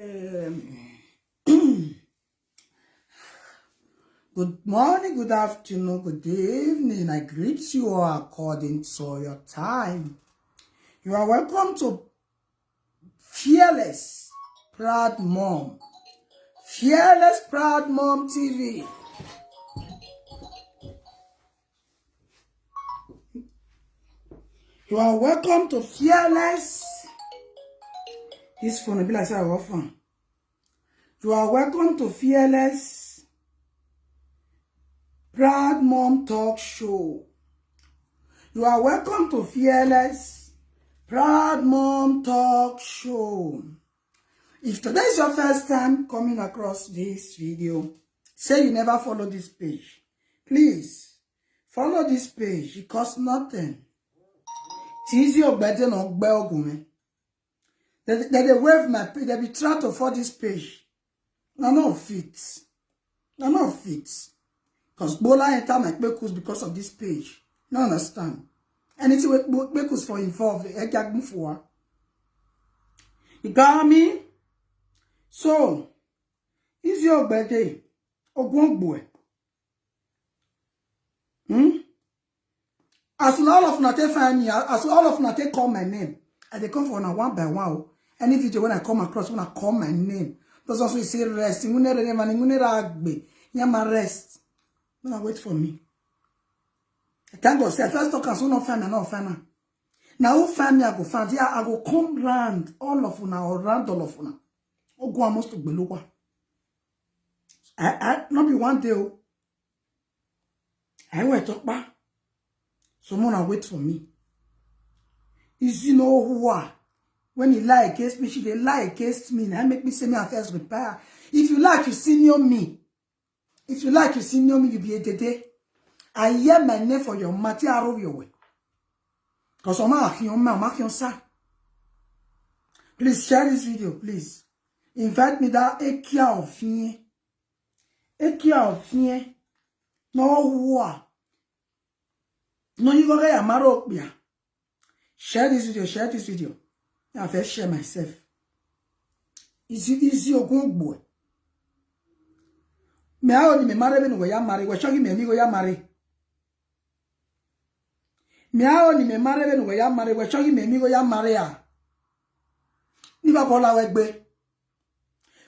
Um, Good morning, good afternoon, good evening. I greet you all according to your time. You are welcome to Fearless Proud Mom. Fearless Proud Mom TV. You are welcome to Fearless. This phone will be like I often. You are welcome to Fearless Proud Mom Talk Show. You are welcome to Fearless Proud Mom Talk Show. If today is your first time coming across this video, say you never follow this page. Please follow this page. It costs nothing. It's easy or better than Belgium. They wave my page. They be trying to follow this page. No, no fit. No, no fit. Because Bola enter my Bekus because of this page. No understand. Anything with Bekus for involved, you got me? So, is your birthday? Boy. As all of Nate find me, as all of Nate call my name, and they come for one by one. Any video when I come across, when I call my name, those also say rest. You rest. No, wait for me. Thank God, say first talk and so not find me, not find me. Now who find me, I go find. Yeah, I go come round all of una or round all of una. Oh, go almost to Beluwa. I not be one day. I will talk back. Someone wait for me. Is you know who are? When he lie against me, she they lie against me. Now make me say me a first repair. If you like, you senior me. If you like, you senior me, you be a day. I hear my name for your mati arrow your way. Because I'm marking sa. Please share this video, please. Invite me that Ekia of Fie. Ekia of Fie. No war. No, you go get a marrow. Share this video, share this video. I first share myself. Easy your good boy. Me I only me marry when we are married. We shall give me go ya marry. Me I only me marry when we are married. We shall give me go ya marry. Ni ba bola wegbe.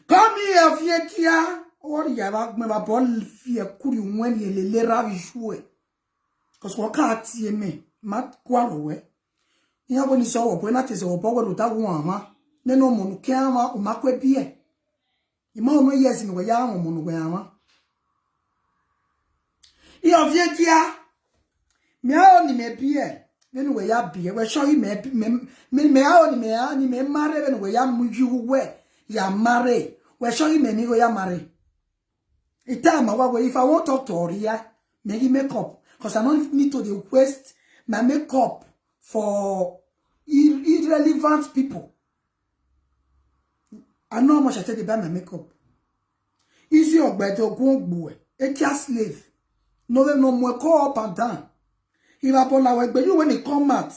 Come here, fie kia. Or ya ba me ba bol fie kuri when ye le ravi jouer. Cause what can't see me. Mat kwalo we. Ya boni so wo na tese wo bogo lo ta wo ama. Ne no mo no kiama o makwe bie. Ima o no yes ni we ya mo no we ama. Iyo vie kia. Me a oni me bie. Ne no we ya bie. We show you me a oni me marry when we ya muju we ya marry. We show you me ni go ya marry. It time if I want to talk to Oria, maybe make up. Because I don't need to waste my makeup for irrelevant people. I know how much I take to buy my makeup. Easy or better, go boy. A slave. No more call up and down. If I put like but you when it come out,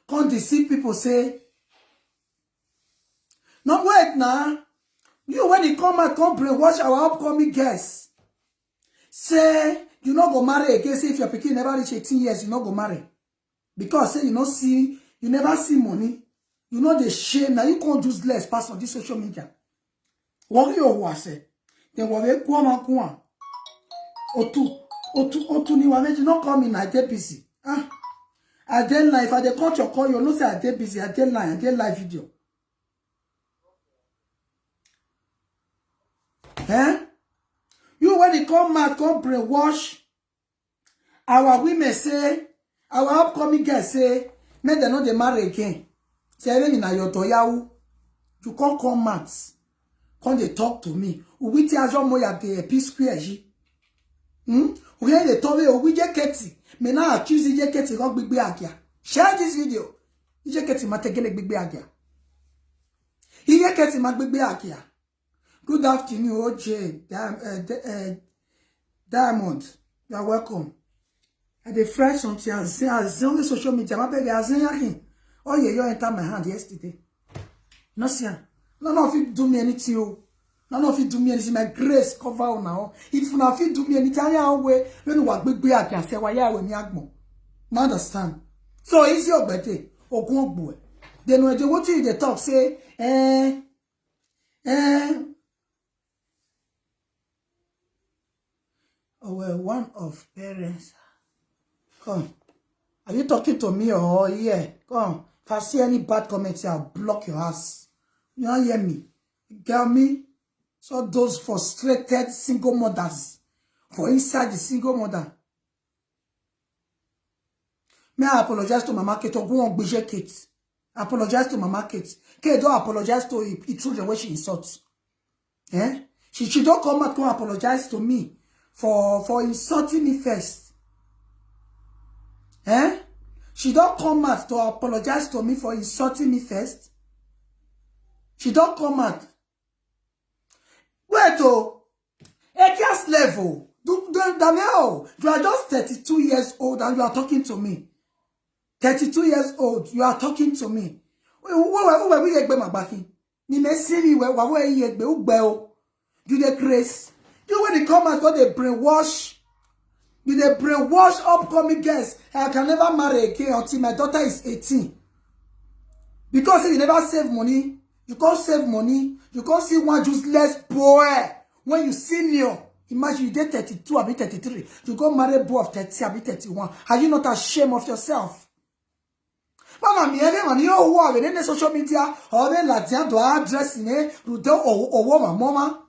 can't deceive people say. No wait now. You when it come out, come brainwash our upcoming guests. Say you not go marry again. Say if your pikin never reach 18 years, you not go marry. Because say you never see money. You know the shame. Now you can't use less pass on this social media. What you want say? Then what we go Otu ni wameji not come in I dey busy. Ah, I dey live. If I dey cut your call, you know say I dey busy. I dey live video. Eh? You when it come out, come brainwash. Our women say, our upcoming guests say, make them not they marry again. Say even in your toyawu, you can't come out. Come they talk to me. Uwiti ajo moya de peace square ji. We they told me we just keti. Me now accuse you keti rock big agia. Share this video. You just keti mategele big agia. You keti mag big agia. Good afternoon, OJ Diamond. You are welcome. I dey fresh something as only social media. My baby as oh yeah, you enter my hand yesterday. No see. None of it do me anything. None of it do me anything. My grace cover now. If you not fit do me anything, I way when you work big I can say why I when you understand. So easy or better. Ogun boy. Then when they want you, they talk say, oh well, one of parents. Come. Are you talking to me or yeah? Come. If I see any bad comments, I'll block your ass. You don't hear me? You get me? So those frustrated single mothers, for inside the single mother. May I apologize to Mama Kate or go on Bridget Kate? Apologize to Mama Kate. Kate don't apologize to it through the way she insults. Eh? She don't come out to apologize to me for insulting me first. Eh? She don't come out to apologize to me for insulting me first. She don't come out. Wait, oh, a class level. Daniel, you are just 32 years old and you are talking to me. 32 years old, you are talking to me. Where we get my backing? Ni me see me where you get you the grace. You when they come out, got they brainwash. You they brainwash upcoming guests. I can never marry again until my daughter is 18. Because you never save money. You can't save money. You can't see one useless boy. When you senior, imagine you did 32, I be 33. You go marry a boy of 30, I be 31. Are you not ashamed of yourself? Mama, me when you are in social media, or then Latin to address in a Rudo or woman, mama.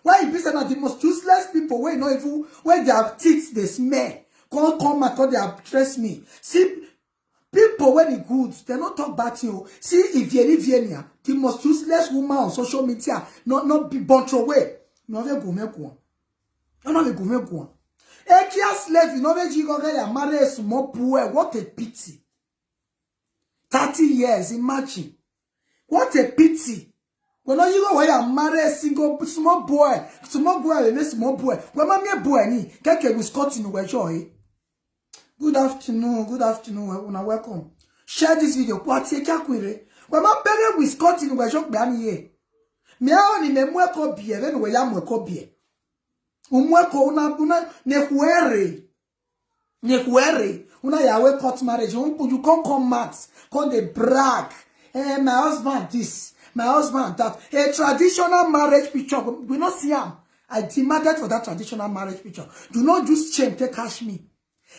Why you be saying the most useless people where no even where their teeth they smell. Can't come and they address me. See. People when it good, they not talk about you. See, if you're Vienna, the most useless woman on social media, not be bunch away. No, they go make one. No, they go make one. A kia slave, you know, you go get marry a small boy. What a pity. 30 years, imagine. What a pity. When you go where marry a single small boy, a small boy. When my boy ni, keke we Scott in the joy. Good afternoon, welcome. Share this video. What take a query? When my baby with Scott in the joke behind here. Me only me mweko bie, then we am mweko bie. Umweko una nehuere. Una yawe court marriage. You can't come mad. Can't they brag? My husband this, my husband that. A traditional marriage picture. We not see him. I demanded for that traditional marriage picture. Do not use shame to cash me.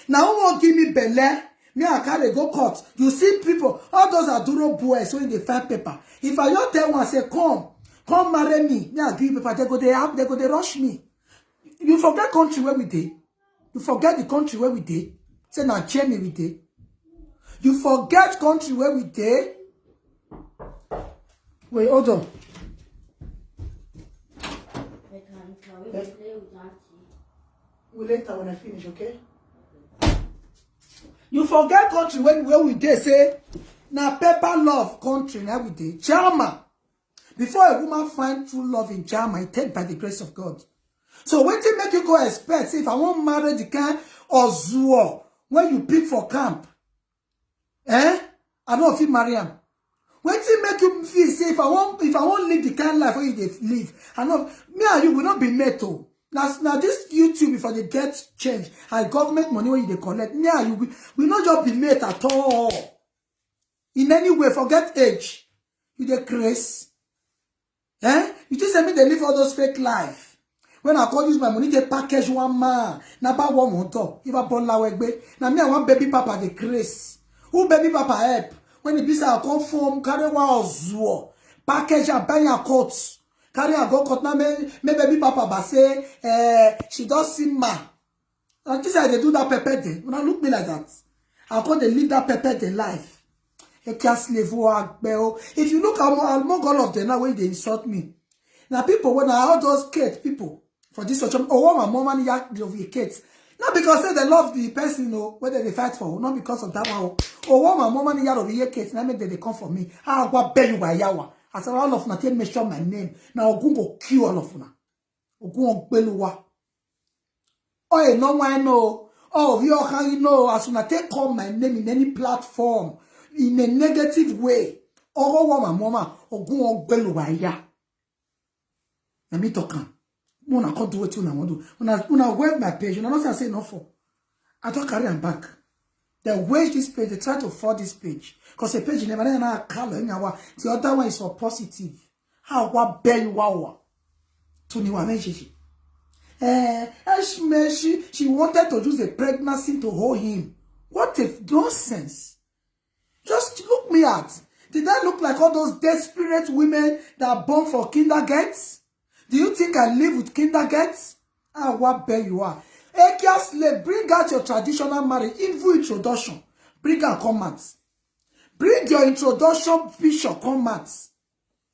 Now who won't give me belle? Me I carry go court. You see people, all those are duro boys so in the file paper. If I don't tell one say come marry me, me I give paper, they go they rush me. You forget country where we did. You forget the country where we did. Say now cheer me we did. You forget country where we did. Wait, hold on. We'll later when I finish, okay? You forget country where we did say now paper love country now we did. German. Before a woman find true love in German, it take by the grace of God. So when they make you go expect, say if I want marry the kind or zuo when you pick for camp, I don't feel marry him. When they make you feel say if I want live the kind life where you live, I know me and you will not be met to. Now this YouTube before they get change and government money when they collect, me and you will not just be met at all. In any way, forget age. You the grace. You just tell me they live all those fake life. When I call use my money, they package one man. Now about one motor. If I born la wegbe. Now me I want baby papa the grace. Who baby papa help? When the business come from carry one zuo. Package and buy your coats. Carry a go court now me baby papa but say she does see ma. And this is they do that pepper day. When I look me like that. I call they live that pepper day life. If you look at all of them now when they insult me. Now people when I all those kids people for this social oh my mom and yak of your kids. Not because say they love the person whether they fight for, not because of that one. Oh my mom and yak of your kids, now make they come for me. I go beg you by yawa. I said all of them can't make sure my name. Now I'm go kill all of them. I'm go beluwa. Oh no one know. Oh you can know as soon as they call my name in any platform. In a negative way, Oro wa mama, ogun ogbelu wa ya. Na me talking. Una can't do what you want to do. Una wave my page. Una not say no for. I don't carry them back. They wage this page. They try to fraud this page. Because the page never na color. The other one is for positive. How what bear you wow. To ni wa menshi. She wanted to use a pregnancy to hold him. What a nonsense. Just look me at. Did I look like all those desperate women that are born for kindergartens? Do you think I live with kindergartens? Ah, what bear you are. Ekia slave, bring out your traditional marriage, info introduction. Bring out comments. Bring your introduction picture comments.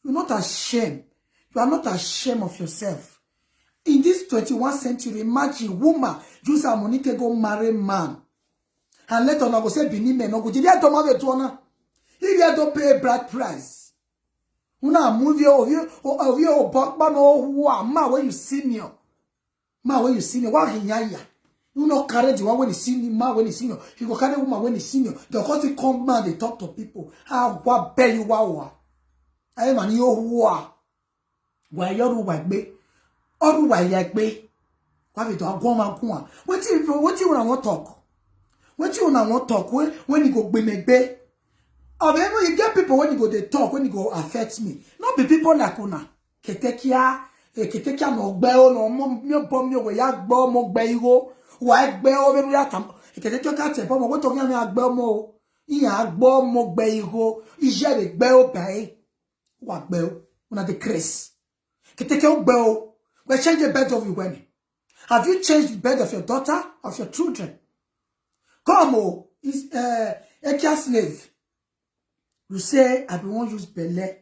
You're not ashamed. You are not ashamed of yourself. In this 21st century, imagine woman use her money to go marry man. And let her go say, Bini men, no go. Did you don't have a tuana? If you don't pay a bride price. Una movie of you, Bachman, or ma, when you see me. Ma, when you see me, what he yaya. You know, carry the one when you see me, ma, when you see you. You go carry woman when you see you. The cause they come man, they talk to people. Ah, what bear you wow. I am an yo wa. Why you white be? Or why yak be? What it all go man kwa? What you want to talk? What you want to talk when you go be me be? Or even you get people when you go they talk, when you go affect me. Not be people like una. Ketekia no gbe o no mo bom yo we ya gbo mo gbe iro. Wa gbe o be ya tam. Ketekia ka te bom we to yan ya gbe mo. Iya gbo mo gbe iro. Ije de gbe o bai. Wa gbe o. Una de Chris. Ketekia o gbe o. We change the bed of your wedding. Have you changed the bed of your daughter, of your children? Come o. Is Ekia slave. You say, I don't want to use belle.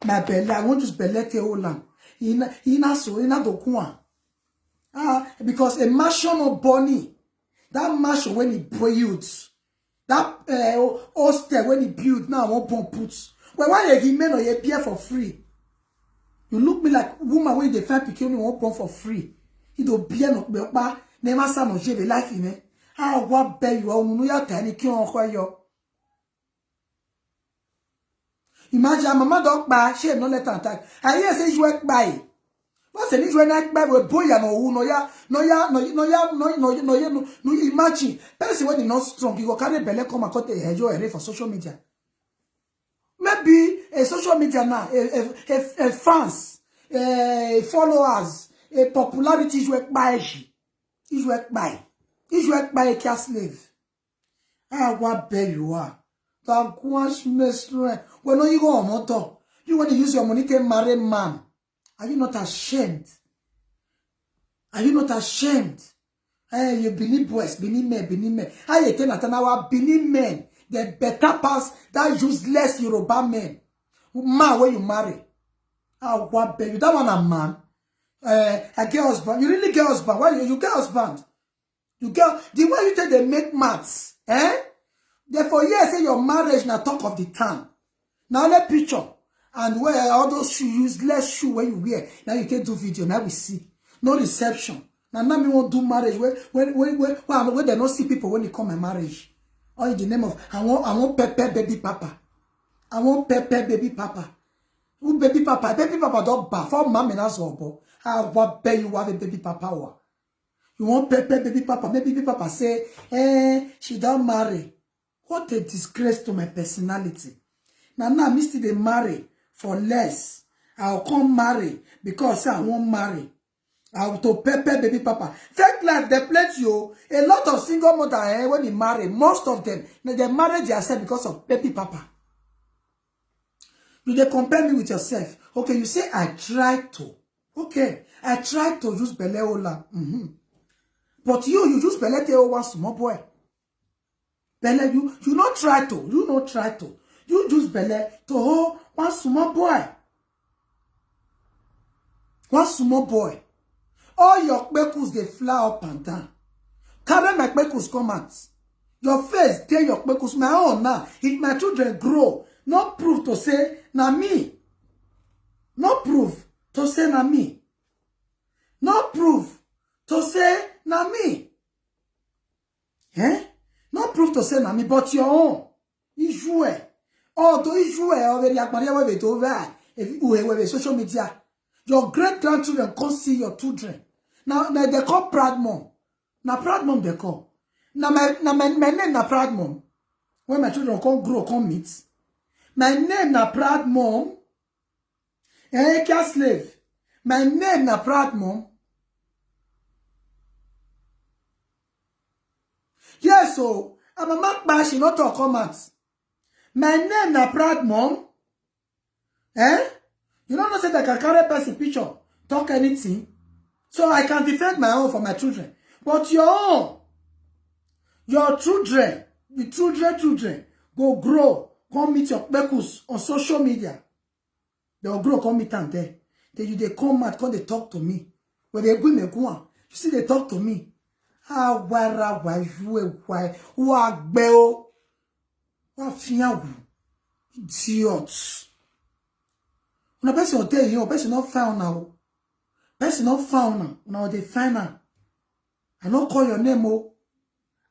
My belle, I want to use belle te olam. Ina so, ina do kuan. Because a mansion of Bonnie, that mansion when it builds, that hostel when it builds, now I won't put. Well, why you men or you appear for free? You look me like woman when they find picking you won't put for free. You don't be no ba never sa no je life in me. What bear you are no ya tani ki on kwa yo. Imagine mama dog by she no let attack. I hear say you work by. What say this when I buy with boy no imagine. Person when he not strong, you go carry belle come and cut a for social media. Maybe a social media now, a fans, followers, a popularity is work by is work by a cat slave. What bear you are. That quash mestre. When you go on motor, you want to use your money to marry man. Are you not ashamed? Are you not ashamed? Hey, you believe boys, believe men. How you tell that our believe men, the better pass that useless Yoruba men. Man, when you marry. What baby? That one a man. I get husband. You really get husband. Why you get husband? You get the way you tell they make maths, Therefore, yes, say your marriage now talk of the town. Now let picture and where all those shoes, useless shoe when you wear. Now you can do video. Now we see no reception. Now me won't do marriage where they don't see people when they come my marriage. Or in the name of I want Pepe baby papa. I want Pepe baby papa. Who baby papa? Baby papa don't buy for mommy that's all. How what bear you have a baby papa? You want Pepe baby papa? Maybe baby papa say, she don't marry. What a disgrace to my personality. Now me still they marry for less. I'll come marry because I won't marry. I'll to Pepe baby papa. Fake life, they pledge you. A lot of single mother when they marry, most of them, they marry themselves because of baby papa. You they compare me with yourself. Okay, you say I tried to. Okay, I tried to use Beleola. But you use Belete one small boy. Bele, you not try to. You not try to. You use Bele to hold one small boy. One small boy. All your kpekus, they fly up and down. Carry my kpekus come out. Your face, tell your kpekus, my own now. If my children grow, not proof to say, na me. Not proof to say, na me. Not proof to say, na me. Not proof to say, na me, but your own. Ijue. Oh, to issue already with over if you have social media. Your great grandchildren can't see your children. Now they call proud mom. Now proud mom they call. Now my name na proud mom. When my children come grow, come meet. My name na proud mom. Care slave. My name na proud mom. Yes, so I'm a mark bash, she not talk comments. My name na proud mom. You don't know say that I can carry person picture, talk anything. So I can defend my own for my children. But your own, your children, the children, go grow, come meet your bekus on social media. They'll grow, come meet them there. Then they come out, come they talk to me. When they go in the corner, you see they talk to me. Ah, why, beo. What fiawu? Idiots. When a person tell you, person not found now. Person not found now. Now they find her. I not call your name, oh.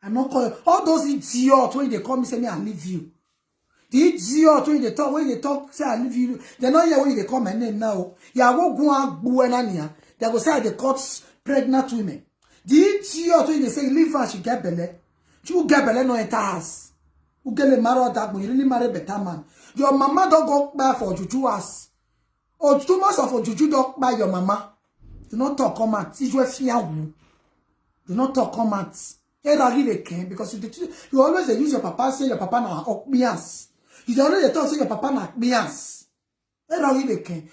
I not call you. All those idiots when they call me, say me, I leave you. The idiots when they talk, say I leave you. They not here when they call my name now. Ya go go and they go say they caught pregnant women. The idiot when they say leave her, she get belly. She will get belly no enter house. Who get married that when you really marry better man. Your mama don't go buy for juju ass. Or 2 months of juju don't buy your mama. Do not talk comment. Si you fear you. Do not talk comment. Because you always use your papa, say your papa na okbias. You always talk say your papa na okbias.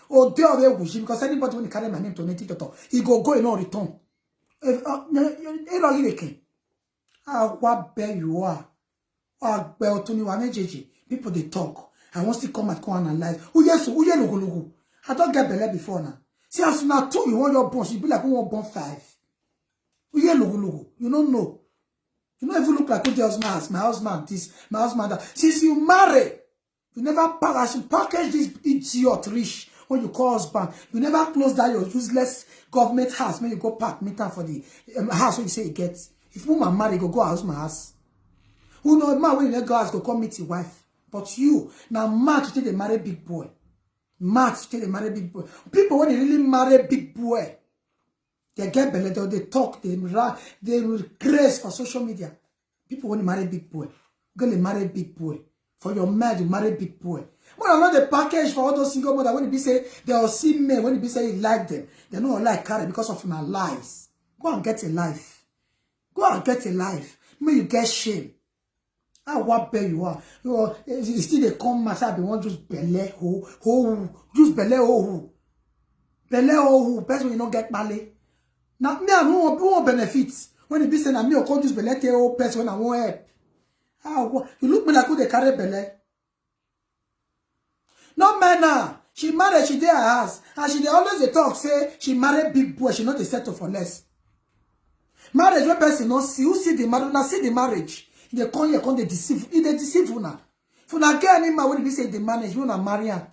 Or they are because anybody when carry my name to native doctor, he go in no return. What bear you are. People they talk. I want to come and analyze. Oh yes, logo. I don't get belly before now. See, as soon as 2 you want your bones, you be like who want born 5. Oh yeah, logo. You don't know. You don't even look like who the husband, my husband this, my husband that. Since you marry, you never package this idiot rich when you call husband. You never close down your useless government house when you go park meter for the house when you say you get. If woman marry, go house my house. Who know man when you go house go come meet your wife. But you now mad to take the marry big boy. Mad to take the marry big boy. People when they really marry big boy, they get belly, they talk, they grace for social media. People when they marry big boy, go they marry big boy. For your man, you marry big boy. When I'm not the package for all those single mothers, when it be say they'll see men, when it be say you like them, they don't like carry because of my lies. Go and get a life. Go and get a life. May you get shame. Ah, what bear you are. You still they come myself, they want just belly, just belly, belly, person you don't get ballet. Now, me, I won't benefits. When it be saying, I'm me, I can't just belly, person when I won't help. Ah, you look me like who they carry belly. No manner. She married, she did her house. And she always they talk, say, she married big boy, she not they settle for less. Marriage, when person not see, who see the marriage, now see the marriage. They come here, they deceive. If they deceive you now. If you not get any man, when they say they manage, you not marry her.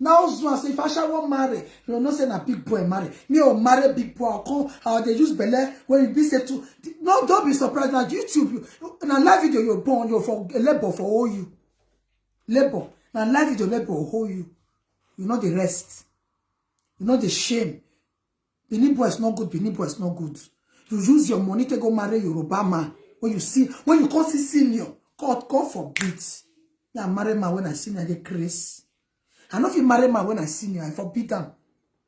Now, so say, if I shall want marry, you will not say a big boy marry. Me or marry big boy, or come, how they use belly, when you be say to, no, don't be surprised. Now, YouTube, in a live video, you're born, you're for labor for all you. Labor. Now, live video, labor will hold you. You know the rest. You know the shame. Benin boy is not good, Benin boy is not good. You use your money to go marry Yoruba man. When you see, when you call see senior, God forbid. Yeah, marry man when I senior, they crazy. I know if you marry man when I senior, I forbid them.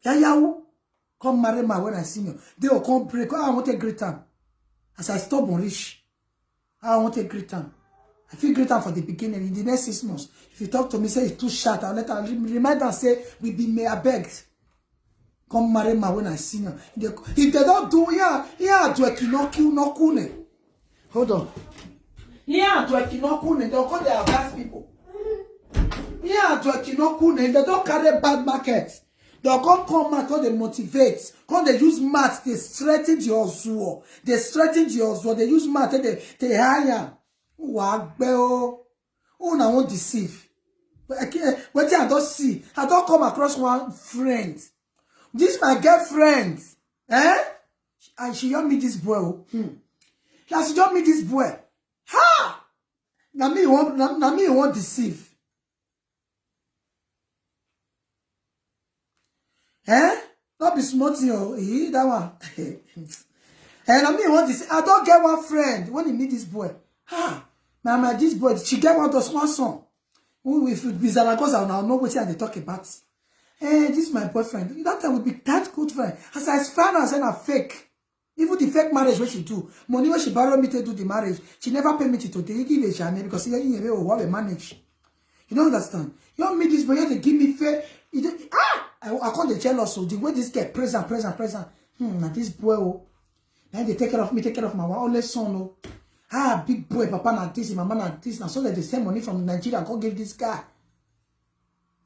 Yeah, come marry man when I senior. They will come break. Oh, I want a great time. As I stop on rich, I want a great time. I feel great time for the beginning. In the next 6 months, if you talk to me, say it's too short, I'll let her remind her, say, we be may I begged. Come marry man when I senior. If they don't do, yeah, do a kinoku no kune. Hold on. Yeah, to a kinokune, they'll call their advanced people. Yeah, to a kinokune, they don't carry bad market. They'll come out, they motivate. Come they use math, they strengthen your zuo. They strengthen your zuo. They use math, they hire. Wagbo. Oh, I won't deceive. What I don't see. I don't come across one friend. This my girlfriend. And she helped me this boy. She just meet this boy. Ha! Now me you won't deceive. Eh? Not be smart, that one. And I mean, what is I don't get one friend when you meet this boy. Ah, my this boy, she get one of one song. If it be Zaragoza, I know what they talk about. Hey, this is my boyfriend. That time would be that good friend. As I found out, saying a fake. Even the fake marriage what she do, money when she borrow me to do the marriage, she never pay me to take give a channel because she ain't what we manage. You don't understand? You don't meet this boy, they give me fair. I call the jealous of the way this guy present. Now this boy, now they take care of me, take care of my only son. Oh. Ah, big boy, papa na this, mama na this. Now so that they send money from Nigeria, go give this guy.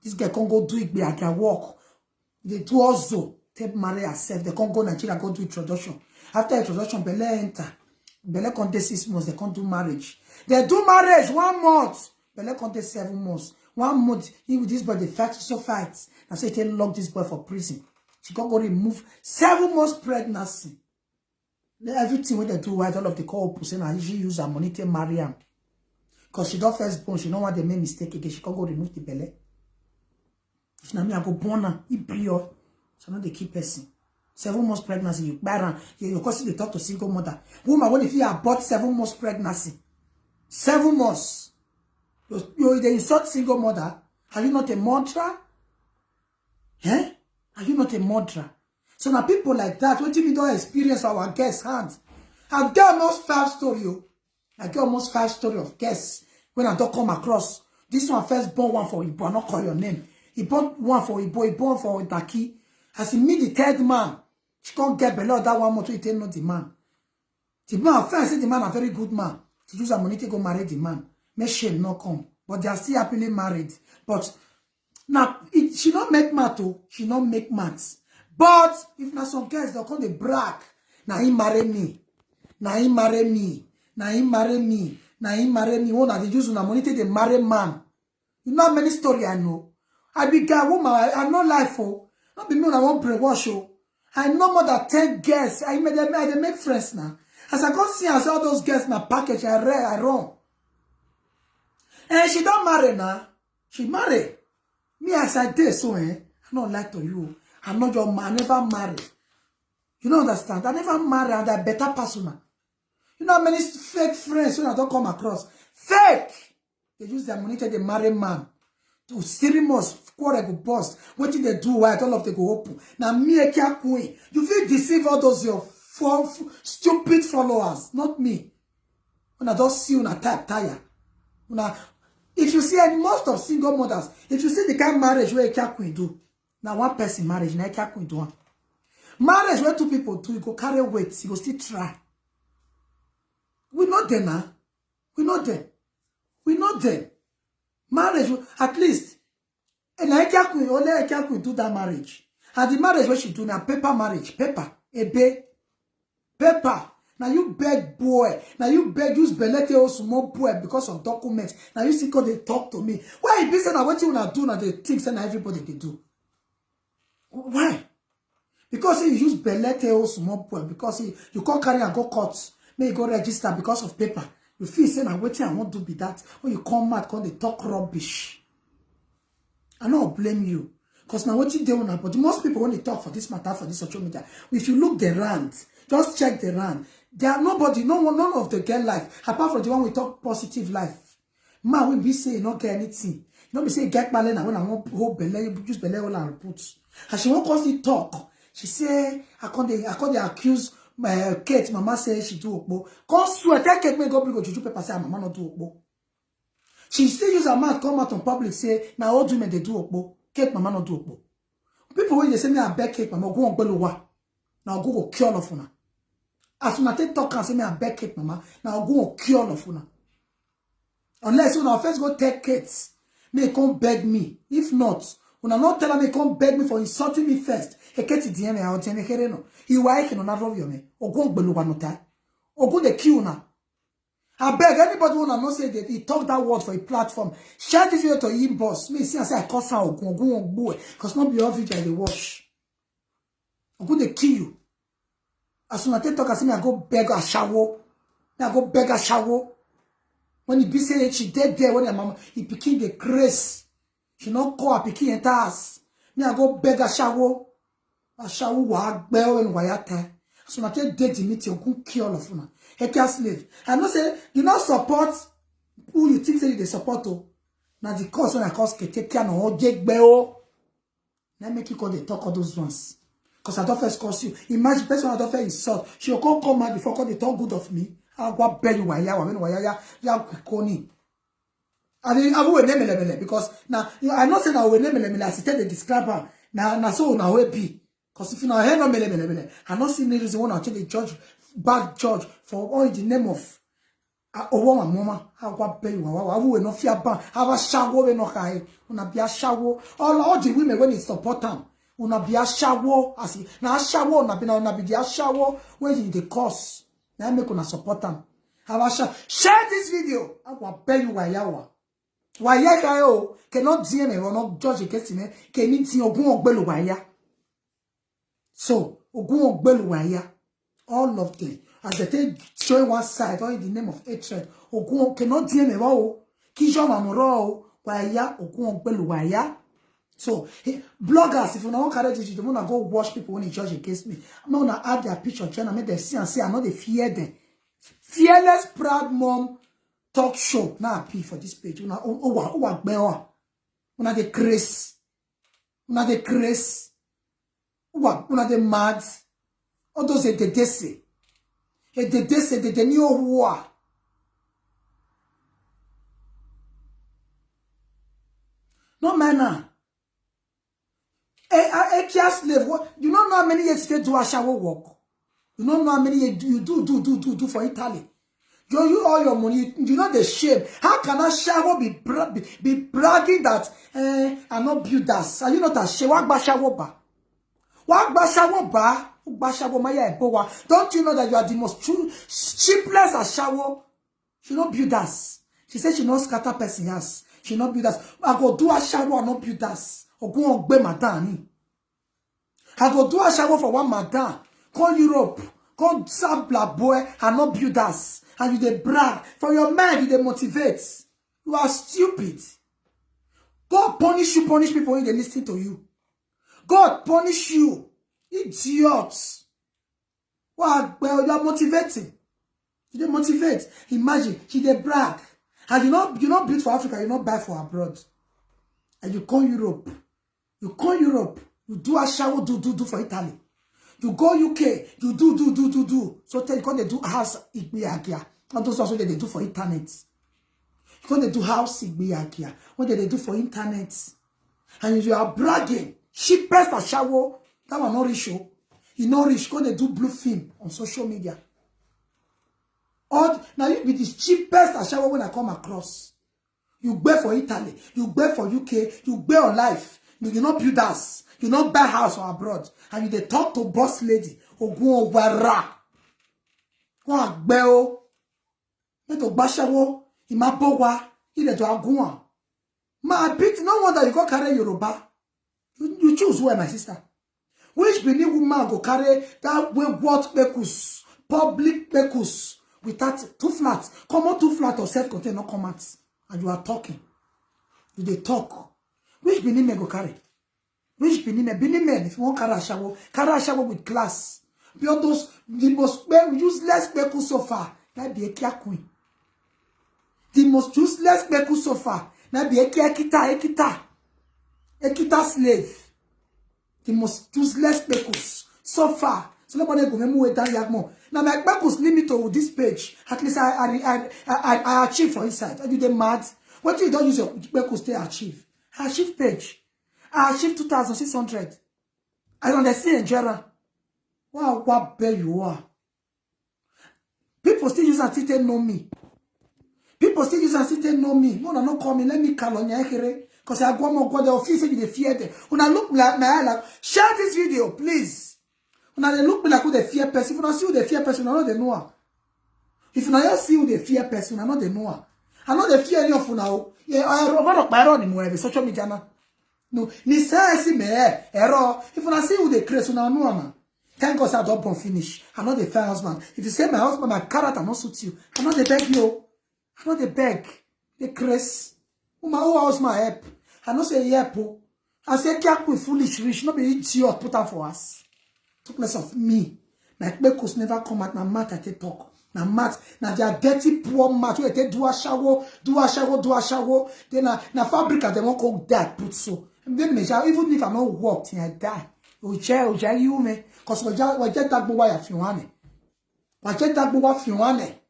This guy can't go do it, I can walk. They do also take marry herself. They can't go Nigeria, go do introduction. After introduction, Belle enter. Belle can't take 6 months, they can't do marriage. They do marriage 1 month. Belle can't take 7 months. 1 month, he with this boy, they fight, so fights. And so he lock this boy for prison. She can't go remove 7 months pregnancy. Everything when they do right, all of the couple saying that she use her money to marry him. Because she don't first born, she don't want they make mistake again. She can't go remove the belly. If na me, I go born her, he pure. So now they keep person. 7 months pregnancy, you buy you cause they talk to single mother. Woman, what if you abort 7 months pregnancy? 7 months. You they insult single mother. Are you not a murderer? Eh? Are you not a murderer? So now people like that, what if you don't experience our guest hands? I get almost 5 stories. I get almost 5 stories of guests when I don't come across. This one first born one for Ibo, I not call your name. He born one for Ibo, he born for Itaki. As he meet the 3rd man, she can't get below that 1 month, he not the man. The man, first say the man a very good man. She use her money to go marry the man. Make shame not come. But they are still happily married. But now, she not make math, she not make maths. But if na some guys they'll come they brag. Now he marry me. Now he marry me. Now he marry me. Now he marry me. One they use una money they marry man. You know how many story I know. I be guy woman. I know life oh. Not be me when I want brainwash oh. I know more than 10 girls. I make friends now. As I go see as all those girls in a package, I run. And she don't marry now. She marry. Me as I did so I don't like to you. I'm not your man. I never marry. You don't understand? I never marry and I'm a better person. You know how many fake friends when I don't come across? Fake! They use their money to the marry man. To 3 months, quarter go bust. What did they do? Right? All of them go open. Now me a queen. You feel deceive all those your stupid followers. Not me. When I don't see you, I tire. If you see any most of single mothers, if you see the kind of marriage where a queen do, now 1 person marriage, now a queen do one. Marriage where 2 people do, you go carry weight, you go still try. We not there now. We not there. We not there. Marriage, at least, and I can't do that marriage. And the marriage what she do now, paper marriage, paper, ebe, paper. Now you beg boy, now you beg use belete or small boy because of documents. Now you see how they talk to me. Why you be saying what you wanna do now the things and everybody they do? Why? Because you use belete or small boy because you can't carry and go court, may you go register because of paper. You feel saying I'm waiting, I won't do be that. When you come mad, come they talk rubbish. I don't blame you. Because now what you do now, but most people when they talk for this matter, for this social media, if you look the rand, just check the rand. There are nobody, none of the get life, apart from the one we talk positive life. Man, we be saying not get anything. You don't be saying get balance when I want hold belly, use belly all and put. And she won't constantly talk. She say, I can't accuse Kate, mama say she do okpo. Come swear, tell Kate me go bring juju paper say mama not do okpo. She still use her mouth come out on public say now all women they do okpo. Kate mama not do okpo. People when they say me I beg Kate mama go on below. Now go cure all of una. As soon as they talk and say me I beg Kate mama, now go on cure all of una. Unless when I first go take Kate, may come beg me. If not, when I not tell me come beg me for insulting me first. He Kate DM out and he no. He why can not love you me. Or go below one nota. Or go the queue now. I beg anybody wanna not say that he talk that word for a platform. Share this video to him boss. Me see I say I cuss out or go on boy. Cause not be all video they watch. Or go the queue. As soon as they talk, I say me I go beg a shower. Me I go beg a shower. When he be saying she dead there when her mama he became the grace. She not call her picking and task. Me I go beg a shower. Ashawo wa gbeo en wayata. So na take date meeting ogun kill all of una. Ekia slave. I know say you not support who you think say you dey support o. Na the cause when I cause Ketekia no oje gbeo. Let me keep on the talk all those ones. Because I don't first curse you. Imagine person I don't first insult. She will come out before they talk good of me. I'll go beg you why ya koni. I mean I will name me because now I not say now we name me as they describe her. Now so now we be. Because if you know hear no me, I not see any reason why actually judge bad judge for all in the name of owo mama. I'll go beg you. I will not fear ban. Have a shower we no kai. Una be a shower. All the women when it's support them. Una be a shower as na shower na be the shower when you the cause. Now make una support them. Have a shower. Share this video. I will beg you why yawa. Why ya kayo cannot DM me or not judge against me. Can mean ti ogun ogbelu waya. So ogun ogbelu waya. All of them. As they take showing one side or in the name of hatred. Ogun cannot DM me wow. Kijo mamoro waya ogun ogbelu waya. So, hey, bloggers, if you don't carry this, you don't want to go watch people when they judge against me. I'm not going to add their picture, trying to make them see and say, I know they fear them. Fearless Proud Mom talk show. Now, I pay for this page. Una the grace. Una the grace. Una the mad. All those they say. They new war. No manner. A slave. You don't know how many years you do a shower work. You don't know how many years you do for Italy. You all your money. You know the shame. How can a shower be bragging that I not build that? Are you not ashamed? What ba shower ba? What ba shower ba? Ba shower maya ebowa. Don't you know that you are the most cheapest a shower? She not build that. She said she not scatter person house. She not build that. I go do a shower and not build that. I go do a shower for one madam. Call Europe. Call serve black boy and not build us. And you they brag. For your mind, you they motivate. You are stupid. God punish you, punish people when they listen to you. God punish you. Idiots. Well, you are motivating. You they motivate. Imagine, you they brag. And you not build for Africa, you not buy for abroad. And you call Europe. You call Europe. You do a shower, do for Italy. You go UK, you do. So tell you can they do house igbiagia. And those also they do for internet. You can they do house igbiagia. What they do for internet. And you are bragging. Cheapest a shower. That one not rich. You not rich. Can they do blue film on social media. Now you be the cheapest a shower when I come across. You bear for Italy. You bear for UK. You bear on life. You not build us. You not buy house or abroad. And you they talk to boss lady. Ogun Owara. Wan gbeo. You to bashawo. Imabowa. You to agun. Ma bit no wonder you go carry Yoruba. You choose where, my sister. Which Benin woman go carry that way what bekus. Public bekus. Without 2 flats. Come on 2 flats or self-contained no comments. And you are talking. You they talk. Which Benin men go carry? Which Benin men, if you want carry a shower with class. Beyond those, the most useless people so far, that be a kia queen. The most useless people so far, that be a kia kita slave. The most useless people so far. So nobody go me down yagmo. Now my people's limit to this page. At least I achieve for inside. Are you the mad? What you don't use your people stay achieve? I achieve page. I achieve 2,600. I understand Jera. Wow, what bear you are. People still use and still know me. People still use and still know me. No, not call me. Let me call on here. Because I go more the office and they fear them. When I look like my eye, like, share this video, please. When I look like who the fear person, if you don't see who the fear person, I know they know her. If you don't see who the fear person, I know they know her. I know they fear any of you now. Yeah, I don't buy anymore. Social media now. No, ni say me error. If you see who they crazy, now know man. Thank God I don't finish. I know the fair husband. If you say my husband, my character not suit you, I know they beg you. I know they beg. They crazy. Who house my help? I know say help. I say can't be foolish rich. Not be idiot put up for us. took less of me. My kpekus never come out. My mouth I take talk. My mouth. Now they are dirty poor mouth. Where they do a shower. Then na fabric they won't cook that put so. And then even if I not work, I die. Oje you me. Cause we just that boy if you want it. We just that boy if you want it.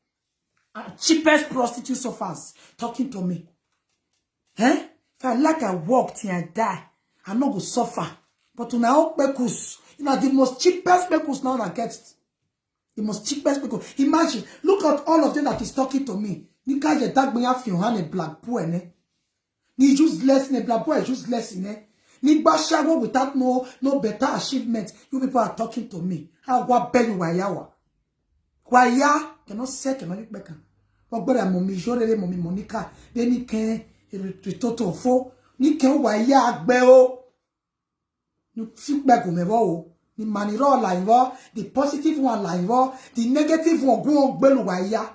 Cheapest prostitute so fast talking to me. Eh? If I like I work till I die, I'm not gonna suffer. But now kpekus, the most cheapest kpekus now I get. The most cheapest kpekus. Imagine, look at all of them that is talking to me. Ni guys je tag me have you hand a black boy ne. Ni useless ne black boy useless ne. Ni bashago without no better achievement. You people are talking to me. How what beg you wayawa? Waya cannot say cannot look back. What better mommy Jorele mommy Monica. Then ni can retoto fo. Ni can waya agbeo. You feedback me wo. The maniro live, the positive one live, the negative one go belu waya.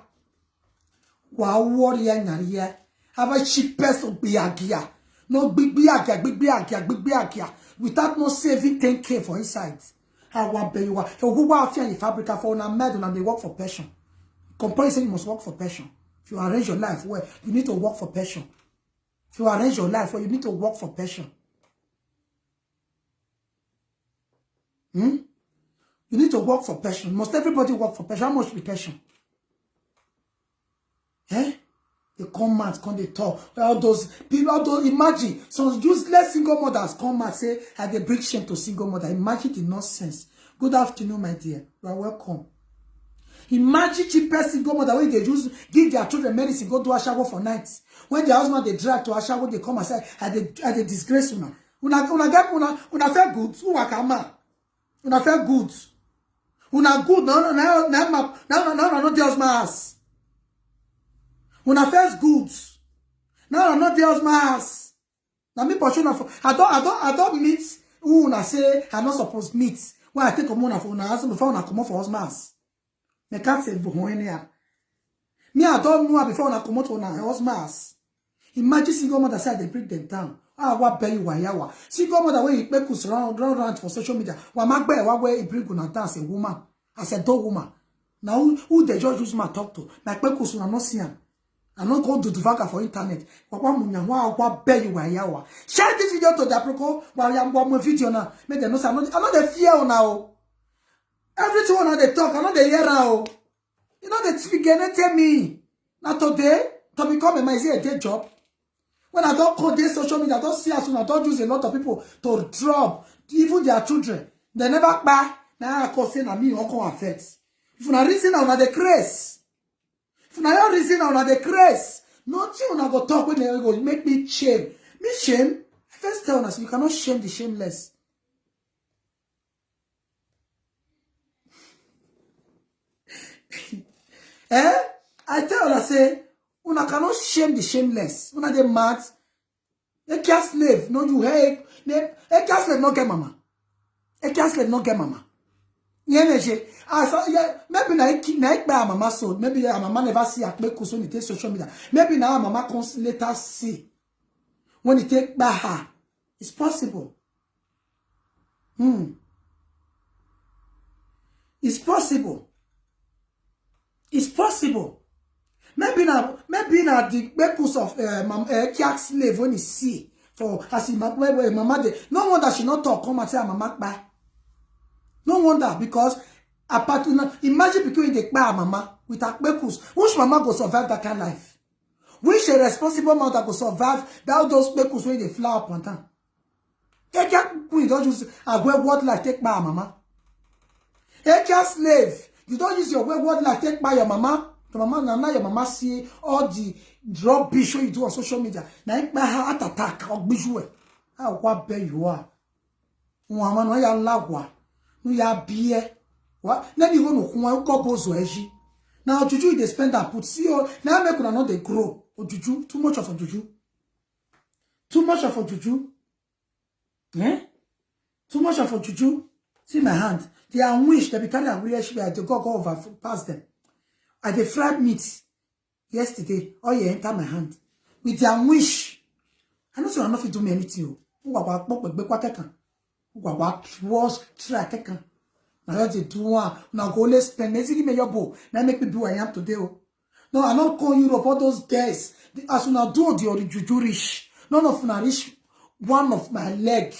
Wa warrior nyaria. Have a cheapest of biagia. No big biagia. Without no saving 10K for inside. How what be you are? Who are feeling fabrica for na medal and they work for passion. Comparison, you must work for passion. If you arrange your life well, you need to work for passion. If you arrange your life well, you need to work for passion. You need to work for passion. Must everybody work for passion? How much be passion? Eh? They come out, come they talk. All those people, imagine some useless single mothers come and say, I they bring shame to single mother. Imagine the nonsense. Good afternoon, my dear. You are welcome. Imagine cheapest single mother when they just give their children medicine, go to a shower for nights. When their husband they drive to a shower, they come and say, I they disgrace una. Una feel good. Una feel good. Una good. No, not the husband ass. Una first good. No, not the husband ass. Now me portion of I don't meet who una say I not supposed to meet. When I take a money for una husband before una come out for husband ass. Me can't say bohoenia. Me I don't know before una come out for una husband ass. Imagine single mother say they break them down. Ah, what be you wayawa? Single mother when you make us round for social media. Wa magbe wa where you bring una dance a woman as a dog woman. Now who the judge use my talk to? My pekus una not see am. I'm not going to do vaka for internet. What be you wayawa? Share this video to the Aproko while I'm one more video now. Make them know I'm not the fear now. Everything on the talk, I'm not the hear now. You know the figure tell me. Now today, to become a my day job. When I don't call this social media, I don't see as soon I don't use a lot of people to drop even their children. They never buy. Now I call saying that me uncle affects. If you not reason now the craze. If you not reason now the craze. Nothing when I go talk when they go make me shame. Me shame. I first tell us you cannot shame the shameless. I tell her, I say, una cannot shame the shameless. Una they mad. A cat slave, no you hey. A cat slave not get mama. A cat slave not get mama. Yeah, maybe na buy mama so. Maybe mama never see at make when it take social media. Maybe now mama comes later see when it take by her. It's possible. It's possible. It's possible. Maybe now the purpose of cat slave when he see for as he mama de. No wonder she not talk come and say mama buy. No wonder because apart imagine between the mama with her purpose. Which mama go survive that kind of life? Which a responsible mother go survive that those purpose when they fly up on time? A cat queen don't use a word like take by mama. A cat slave. You don't use your word like take by your mama. Your mama now your mama see all the rubbish you do on social media. Now you buy her heart attack or bijou. How what be you are? Mama no ya lagwa. No ya beer. What? Then you go no go bozo eji. Now juju they spend and put see now make una not they grow. O juju too much of a juju. Too much of a juju. Eh? Too much of a juju. See my hand. They are wish they be carrying a weird shit. They go over past them. I dey fried meat yesterday. Oh yeah, enter my hand with their wish. I know so enough to do me anything. Who wa pop be kwa kekan. Who wa was try kekan. Now just do one. Now go let's spend. Let's give me your bow. Now make me do what I am today. No, I not call Europe all those guys. As soon as do the juju rich. None of na reach one of my leg.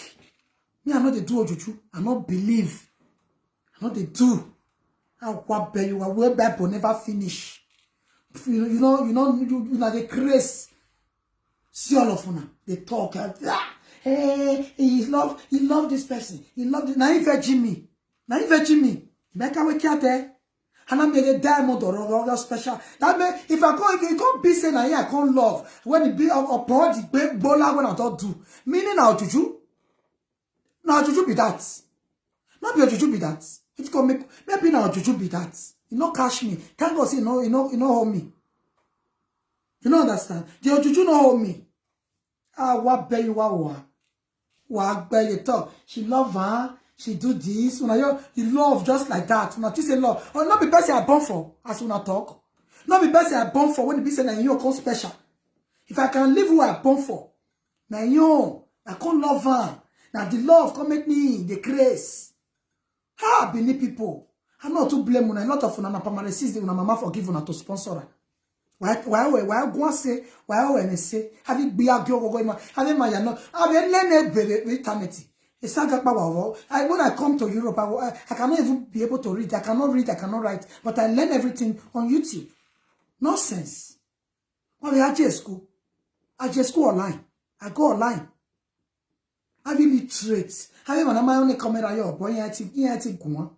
Me, I know they do juju. I not believe. I know they do. I what bet you are way Bible never finish. You know the craze. See all of them. They talk. Hey, he love this person. He loved it. Now he fetching me. Make a wake out there. And I made a diamond or special. That mean if I can't be saying I can't love when it be upon the big bola when I don't do. Meaning now juju. Now juju be that. Not be a juju be that. It can make maybe now juju be that. You know catch me. Thank God say you know hold me. You know understand? The juju no hold me. Ah what be you what be you talk. She love her. She do this. When you love just like that. When you say love. Or not be person I born for. As when I talk. Not be person I born for. When you be saying that you come special. If I can live who I born for. Now you. I can't love her. Now the love can make me the grace. How I believe people. I'm not to blame una. A lot of una permanent system. Una mama forgive una to sponsor her. Why go and say? Why when say? Have you be a girl going? Have you my no? Have you learned eternity? When I come to Europe, I cannot even be able to read. I cannot read, I cannot write. But I learn everything on YouTube. Nonsense. When we are at school, I just go online. I go online. I really trade. I have my only camera here, boy. I take one.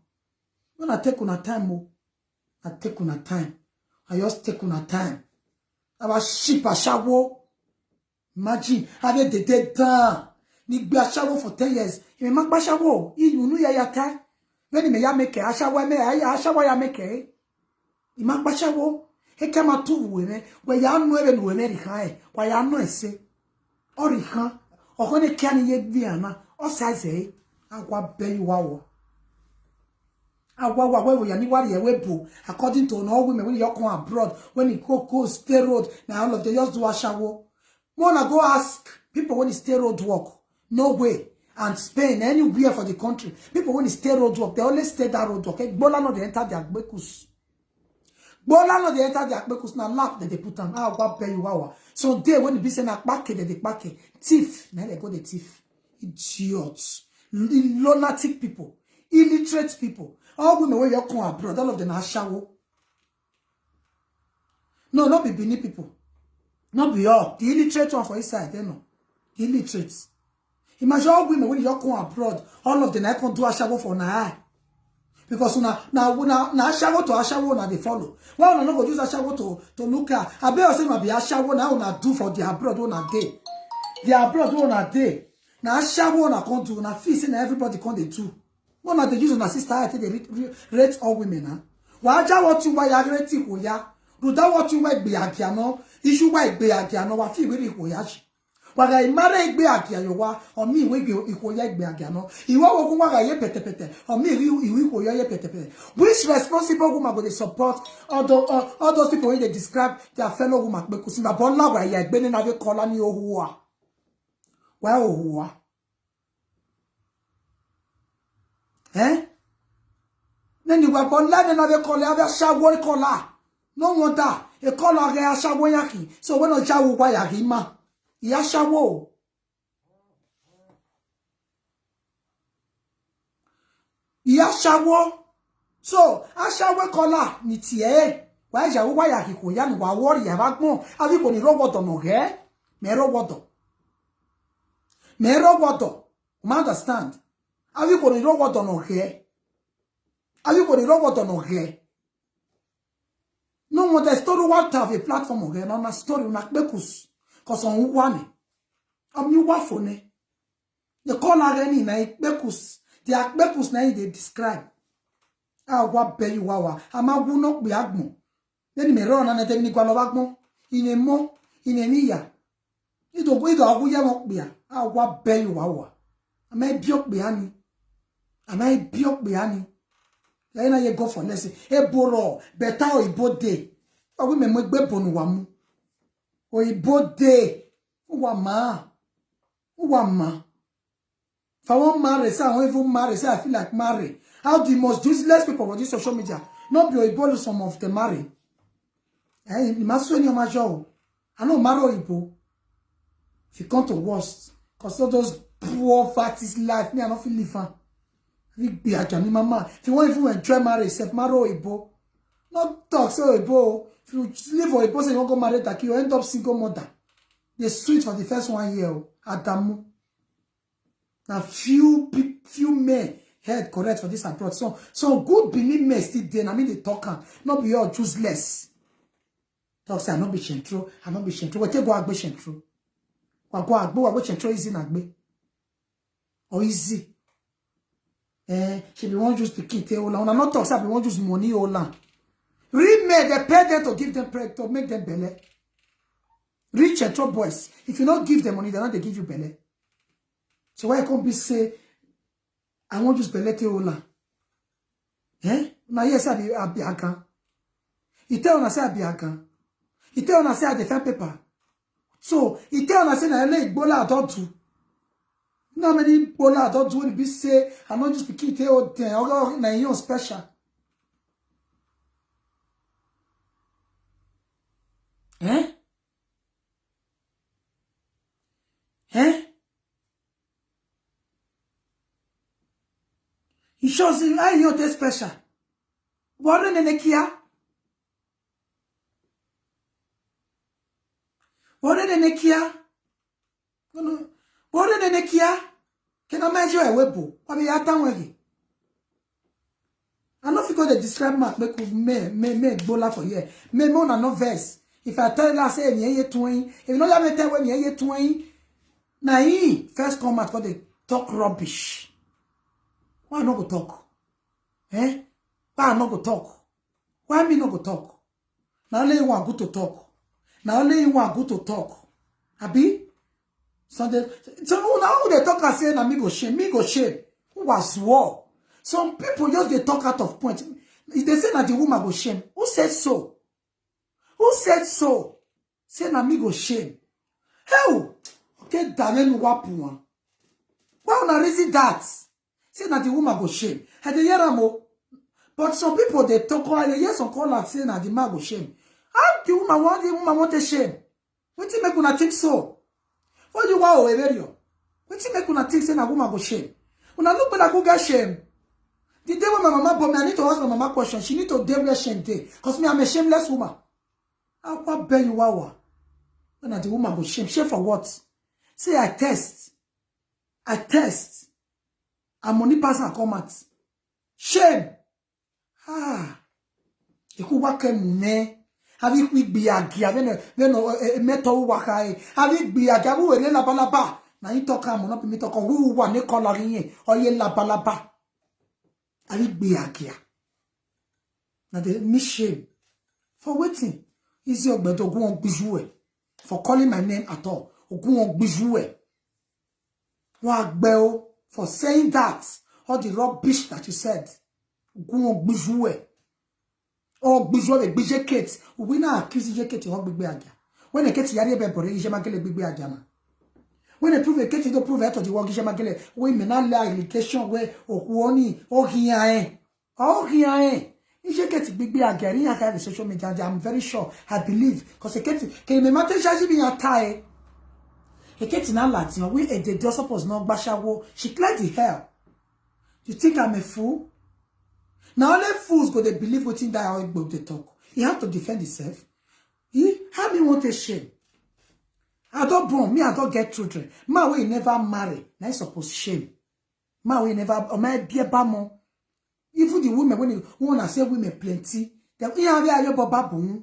When I take on time, I take on time. I just take on time. I was sheep a shower. Imagine, I had the dead down. Ni gbe aṣawo for 10 years. Ime ma gba aṣawo. Inu ya ya ta. When me ya make aṣawo me aṣawo ya make. Ima gba aṣawo. E ka ma tu we me. We ya nu ebe nu me ri kan e. Wa ya nu ese. O ri kan. O ko ne kan ye bi ana. O sa ze. Agwa be you wa. Agwa we ya ni wari e we bo. According to all women when you come abroad, when you go stay road, now all of them just do aṣawo. Wanna go ask people when you stay road work. No way. And Spain, anywhere for the country. People when they stay road work, they always stay that road work. Bola no they enter their bekus. Bola no they enter their bekus. Now lap that they put on. Ah, what pay you wow. So they when they be saying that back they back thief. Now they go the thief. Idiots. Lunatic people. Illiterate people. All women when you come abroad, all of them are shower. No, not be Benin people. Not be all. The illiterate one for inside, they know. The illiterates. Imagine all women when you come abroad, all of them I can do a shower for now. Because now shower to a shower now they follow. Why not go use a shower to look at? I bet say be a shower now na do for the abroad on a day. The abroad on a day. Now a shower na come do na feast and everybody come they do. One of the use on sister I think they rate all women now. Why what you why ya rate ko ya? Do that what you why be agiano? Issue why be agiano wa fi we ko ya. Waga imare igbe akia yowa o mi we ikoya igbe akia no iwo wo waga ye petepete o mi iwi ikoya ye petepete. Which responsible woman go dey support all those people when they describe their fellow woman pe kusi na bola wa ya igbe ni na be kola ni ohuwa wa ohuwa neni wa bola ni na be kola ave shawo kola no wonder e kola ge ashawo yaki so when o jawo wa yaki ma Yashawo. Yashawo. So, ashawo kola ni tie. Wa ja wo ya ki ko ya ni wa wori ya ba gbon. Abi ko ni roboto no he. Me roboto. You understand? Abi ko ni roboto no he. Abi ko ni roboto no he. No more the story what have a platform o he. No na story una bekus. Cause on one, you wafone. The color any na bekus. The bekus na they describe. Ah, what pay you wawa? Ama wuno be agmo. Then me run and tell me kwa agmo. In a mo, in a nia. It will go to a wuya mok bia. Ah, what pay you wawa? Am I biok biani? Am I biok biani? Lena ye go for lesson. E boro, beta o ibode. Ah, we me mwekbe bonu wamu. Oibode Uwama. If I won't marry, so I won't even marry, so I feel like marry. How the most useless people on this social media not be able some of them marry. Eh, you must your major. I know marry Igbo. If you come to worst, because all those poor fatties life, me I don't feel live. Be a Johnny mama. If you want even enjoy marriage, self marry Igbo. Not talk so Igbo. If you live for Igbo, say you want to go marry that you end up single mother. They sweet for the first 1 year. Adamu. Now few men head correct for this approach. So good believe me still there. I mean they talk not be all useless. Talk say I not be shentro. I not be shentro. What go agbe shentro? What go agbe shentro easy na agbe? Or easy? She be one just pikin te ola. Una not talk say be one just money ola. Real men they pay them to give them bread to make them belly. Rich and top boys. If you not give them money, they not they give you belly. So why can't be say I want just belly te ola? Now yes I be akan. He tell una say I be akan. He tell una say I defend paper. So he tell una say na ele igbola adotu. No many igbola adotu will be say I not just pikin te o ten or na yon special. He shows you I you te special. What in the kia? What in the kia? No. What in the kia? Can I measure a webo? I mean, I don't know. I know if you go to describe mark, make bola for here. Me more than no verse. If I tell you, say, ye twin, if you know that me tell when ye twin, now he first come out, they talk rubbish. Why not go talk? Why not go talk? Why me not go talk? Now only you want good to talk. Now only you want good to talk. Abi? So now they talk and say, na me go shame. Who was war? Some people just they talk out of point. If they say that the woman go shame, who said so? Who said so? Say na me go shame. Hell, okay, damn wapu. Why una reason that? Say that the woman go shame. And they hear am. But some people they talk and they hear some call and say that the man go shame. How the woman want a shame? What you make una think so? What do you want to wear you? What you make una think say na woman go shame? Una look when I go get shame. The day when my mama born me, I need to ask my mama question. She need to deal with shame day. Because me, I'm a shameless woman. How bear you wawa? When the woman go shame. Shame for what? Say I test. And money pass and come out. Shame. You could work mune. Have you quick be a gear? Then metal wakai. Have you be a gabu and la balaba? Now you talk, I'm not me talk. Who want to call again? Or ye la balaba? Have you be a gear? Now they miss shame. For waiting. Is your better go on bijoué. For calling my name at all. Or go on bijoué. What bell for saying that? All the rubbish that you said. Go on bijoué. Or bijoué, bijé kate. We now accuse you kate or big bag. When a kate yari bebore, you magele big bag. When a prove a kate, you prove it to the work, you magele. We may not lie indication where or woni or here. Oh, here. If you get big again, I have social media. I'm very sure. I believe because a kate can me matter shaji be a tie. A kate in Latin, we a the suppose no bashawo. She cleared the hell. You think I'm a fool? Now only fools go they believe what's in that how they talk. He have to defend himself. He how me want a shame. I don't born me. I don't get children. My way never marry. Now suppose shame. My way never. Or my be a bamo. Even the women, when you want to say women plenty, they have your baba boom.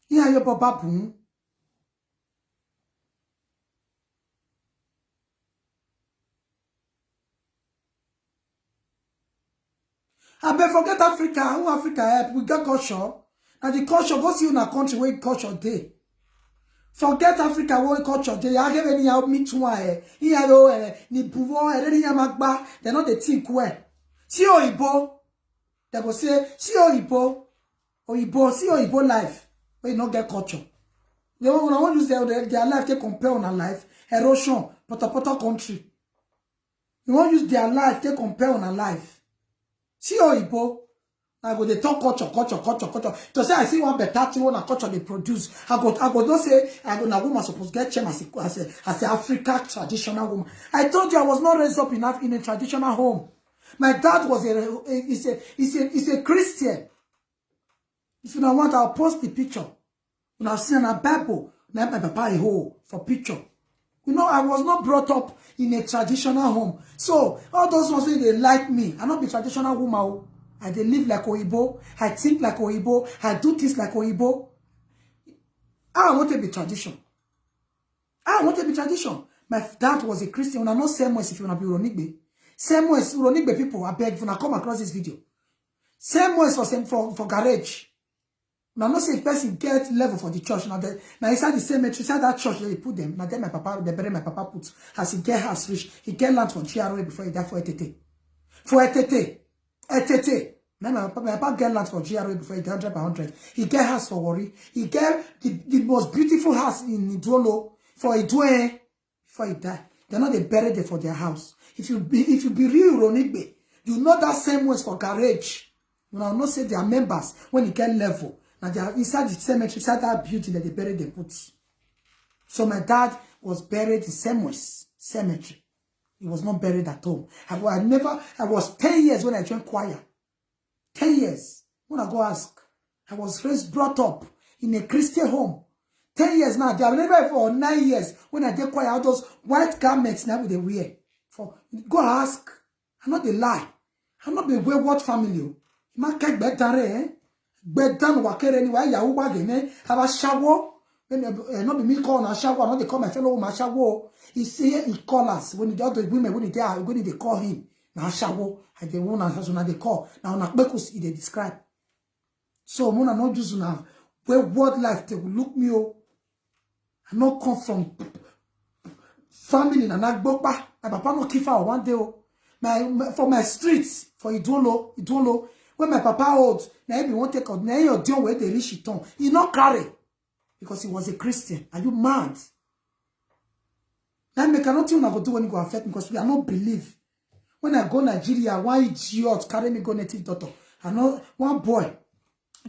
You have your baba boom. I bet forget Africa. Who Africa help? We got culture. And the culture go see in a country where culture day. Forget Africa where culture day. I have any help me to I. He have ni pouvoir. Any magba. They not the think where. See Oyibo, they go say, see Oyibo, see Oyibo life, but you not get culture. They want use their life to compare on our life, erosion, pota country. You won't use their life, they compare on a life. See how Igbo, I go, they talk culture. To say I see one better thing when a culture they produce. I go don't say, I go, na woman supposed to get chem as a African traditional woman. I told you I was not raised up enough in a traditional home. My dad was a Christian. If you don't want, I'll post the picture. When I've seen a Bible, now my papa a hole for picture. You know, I was not brought up in a traditional home. So, all those ones say they like me. I'm not a traditional woman. I they live like Oyibo. I think like Oyibo. I do things like Oyibo. I want to be tradition. I want to be tradition. My dad was a Christian. I know same ways if you want to be Uronigbe. Same ways, Uronigbe people, I beg, if you want to come across this video. Same ways for garage. Now, not say if person get level for the church. Now, inside the cemetery, inside that church, they put them. Now, then my papa, they bury my papa put. As he get house rich, he get land from GRA before he die for ETT. For ETT. Now, my papa get land for GRA before he die 100 by 100. He get house for Worry. He get the most beautiful house in Idolo for Idwe before he die. They're not they buried there for their house. If you be real Ronigbe, you know that same ways for garage. You know, not say they are members when you get level. Now they are inside the cemetery, inside that building that they buried the boots. So my dad was buried in Semwes cemetery. He was not buried at home. I was 10 years when I joined choir. 10 years. When I go ask, I was brought up in a Christian home. 10 years now. They have never for 9 years when I did choir, all those white garments now they wear. Go ask. I'm not a lie. I'm not a wayward family. Ma kek bedare, eh? Bedan wakere anyway, yahu wagene, have a shower. Not be me call a shower, not they call my fellow my shower. He say he call us when the other women when they call him. Now shower, and they won't answer now they call. Now na bekus they describe. So mona not just now wayward life they will look me oh. I not come from family na nagbokpa. My papa no kifa one day oh. For my streets for Idolo. When my papa old, now he won't take out. Now you're doing where they reach it on. He not carry because he was a Christian. Are you mad? Now me cannot tell you go do when you go affect me because we are not believe. When I go Nigeria, one idiot carry me go native doctor. I know one boy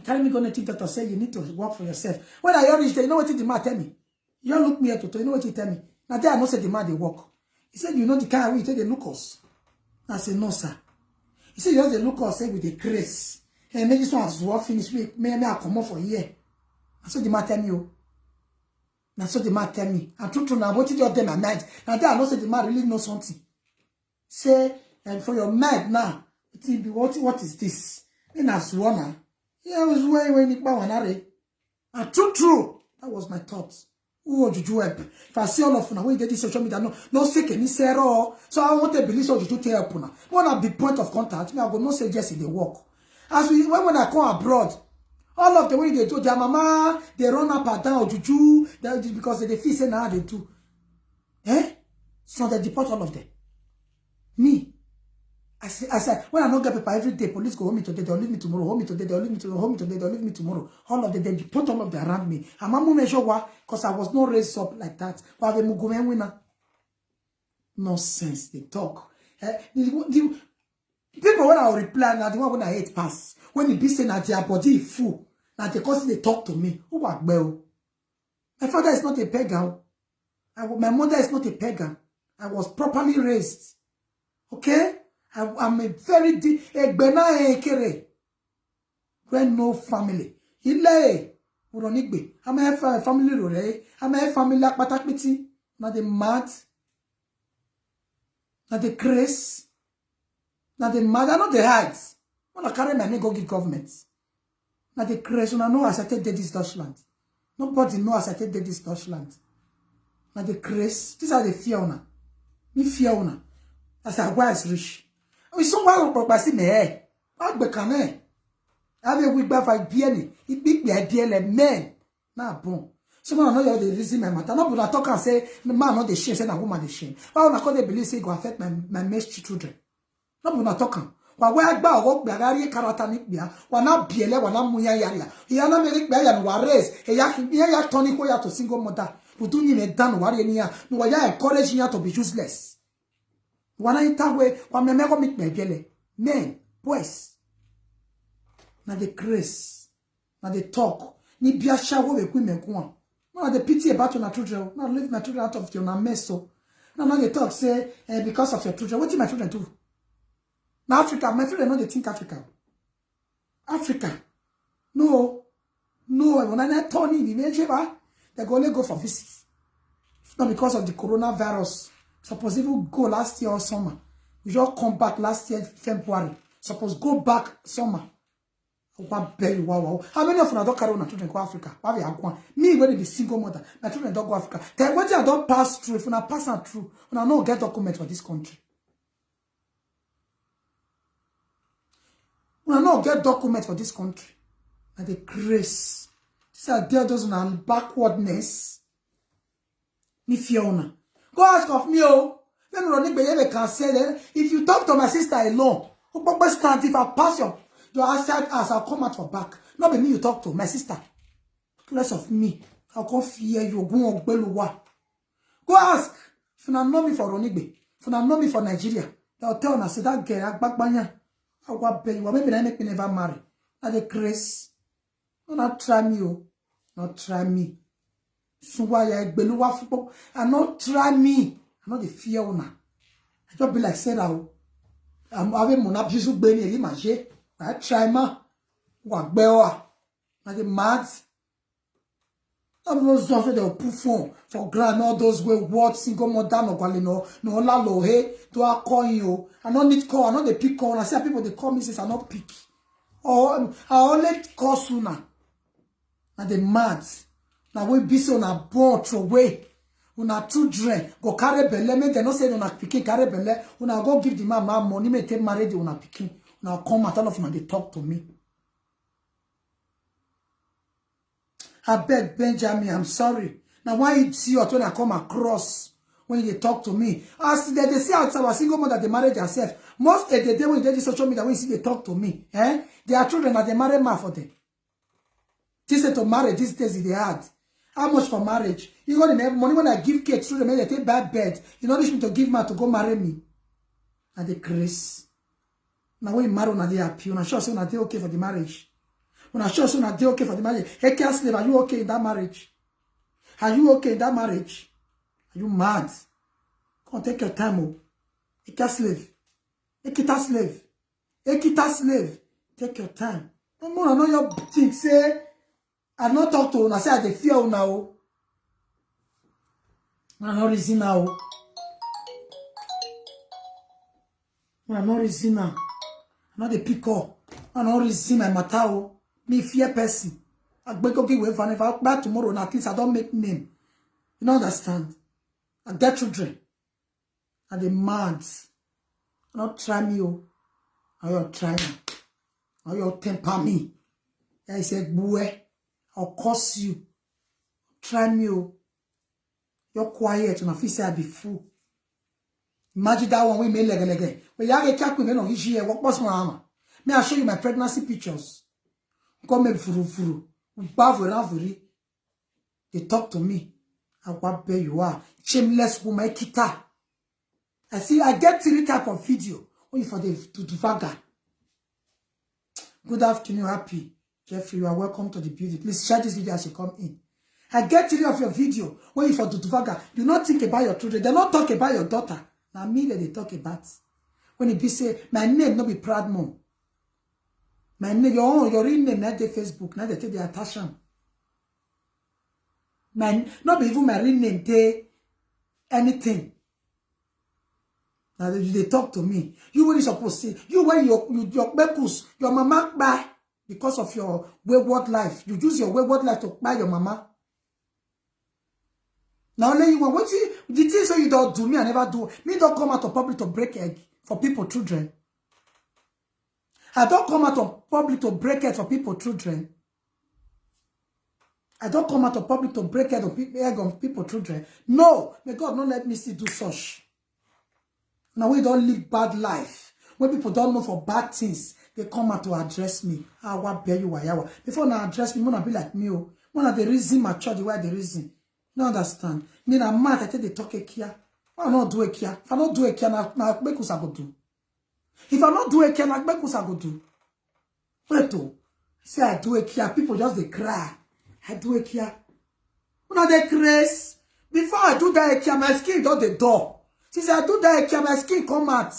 carry me go native doctor say you need to work for yourself. When I reach there, you know what the man tell me? You don't look me at Toto. You know what he tell me? Now there I know say the man they work. He said you know the kind of way you take the look us. I said no sir. He said, you just look or say with the grace. And maybe this one has work finish. May I come up for a year. That's what the man tell me. That's what the man tell me. And true now, what did you tell my mind? Now that I know say the man really knows something. Say, and for your mind now, it will be what is this? Then as one, yeah, I was when it was and true. That was my thoughts. Who would you help? If I see all of you now, when you get this social media, no say any zero. So I want to believe so you do help now. One of the point of contact, me I go no say yes in the work. As when I come abroad, all of the way they do their mama, they run up and down juju, because they feel say now they do. So they deport all of them. Me. I said, when I don't get paper every day, police go home me today, they'll leave me tomorrow, home me today, they'll leave me tomorrow, home me today, they'll leave me tomorrow. All of them, they deport all of them around me. And my mom measure why, because I was not raised up like that. But the Mugumen winner. Nonsense, they talk. The people when I reply, now the one when I hate pass. When the be saying that their body is full, now they cause they talk to me. Who are well? My father is not a pagan. My mother is not a pagan. I was properly raised. Okay? I'm a very deep, when no family. Ile, Uronigbe. I'm a family rore. I'm a family like Patakpiti. Not the mad. Not the grace. Not the mad. I know the heights. When I carry my name go give government. Not the grace. When I know as I take this Deutschland. Nobody know as I take this Deutschland. Not the grace. These are the fear owner. Me fear owner. As I was rich. We somewhere by see me eh. I be can have a week by 5 p.m. It big be idea like men. Nah, boom. Someone know you the reason my matter. No, but I talk and say the man not the shame, say na woman the shame. Why when I call they believe say go affect my messed children. No, but I talk. Why I gba work be agari character ni bia. Wa na biele wa na muya yaria. Ya na me bia ya no wa raise. E ya turn ko ya to single mother. But do ni me dan wa re ni ya. No wa ya encourage ya to be useless. Wana itawe, wa memeko mit mebele. Men, boys. Na the grace. Na the talk. Ni biasha wo we kwi menko. No the pity about your children. No leave my children out of your mess so. No they talk say because of your children. What do my children do? Now Africa, my children know they think Africa. Africa. No. When I turn in the they go only go for visits. It's not because of the coronavirus. Suppose even go last year or summer. We just come back last year February. Suppose go back summer. Wow. How many of you don't carry on children go Africa? Why we are going? Me when be single mother, my children don't go Africa. Then when I don't pass through, if I pass through, when I don't get document for this country. When I don't get document for this country. And the grace. These are there those on backwardness. Ni Fiona. Go ask of me, oh. Let me run it, can say that if you talk to my sister alone, stand if I pass your outside as I'll come out for back. Not be me you talk to, my sister. Less of me. I'll come fear you. Go ask. If you don't know me for Ronigbe, if you don't know me for Nigeria, they'll tell me, say that girl, back banya. I will pay you. Maybe I make me never marry. Not the grace. Not try me, oh. Not try me. So why I beluwa football and not try me. I'm not the fear owner. I just be like said I'm having mon abusu beni e manger. I try ma. Wa gbewa. Na the mad. I'm those ones that will put phone for grand all those way words single mother no kwale no la lo he to a call you. I don't need call, I not the pick call. I see people they call me since I not pick. Or I only call sooner. And the mad. Now we be so na born throw away. Una children go carry belle. Me they not say una pikin carry belle. Una go give the man money. Me take marry the una pikin. Una come at all of una they talk to me. I beg Benjamin, I'm sorry. Now why you see or when I come across when they talk to me? As they say outside our single mother they marry themselves. Most of the day when they do social media when you see they talk to me, their children are they marry man for them. This is to marry these days they had. How much for marriage? You got the money when I give kids to them, they take bad bed. You know, this me to give man to go marry me. And the grace. Now when you marry, they happy. When I sure say they okay for the marriage. When I sure say they okay for the marriage. Hey, slave, are you okay in that marriage? Are you okay in that marriage? Are you mad? Come on, take your time, oh. Hey, slave. Ekita slave. Ekita slave. Take your time. No more, I know your thing. Say, I not talk to una. Say, I dey fear una, oh. I not reason now. I not reason now. I not the pick up. I not reason my matter, oh. Me fear person. I break okay with if I back tomorrow, and at least I don't make name. You don't understand? I get children. And the mad. Not try me, oh. I will try me. I will temper me. I said, boy, I'll curse you. Try me, oh. You're quiet, and I feel say I be fool. Imagine that one we made leg. But you have a check with me on his year. What was my armor? May I show you my pregnancy pictures? Come me furu. They talk to me. I what bear you are. Shameless woman, kita. I see, I get 3 type of video. Only for the to vagga. Good afternoon, happy. Jeffrey, you are welcome to the beauty. Please share this video as you come in. I get 3 of your video. Only for the vagga. Do not think about your children. They not talk about your daughter. Now me that they talk about. When it be say, my name not be proud mom. My name, your real name, not the Facebook, not the take the attachment. My, not be even my real name, they anything. Now they talk to me. You when you supposed to say, you when your purpose, your mama buy because of your wayward life. You use your wayward life to buy your mama. Now only you want the things so you don't do me, I never do. Me don't come out of public to break egg for people, children. I don't come out of public to break it for people, children. I don't come out of public to break it on people, children. No, may God not let me still do such. Now we don't live bad life. When people don't know for bad things, they come out to address me. I want bear you wayawa. Before now address me, wanna be like me. One of the reason mature the way the reason. You don't understand. Me na mad I tell they talk here. Why not do a kia? If I not do a kia, na make us go do. If I not do a kia, na make us go do. Wait to say I do a kia, people just they cry. I do a kia. When they craze, before I do that a kia, my skin don't the door. Since I do that a kia, my skin come out.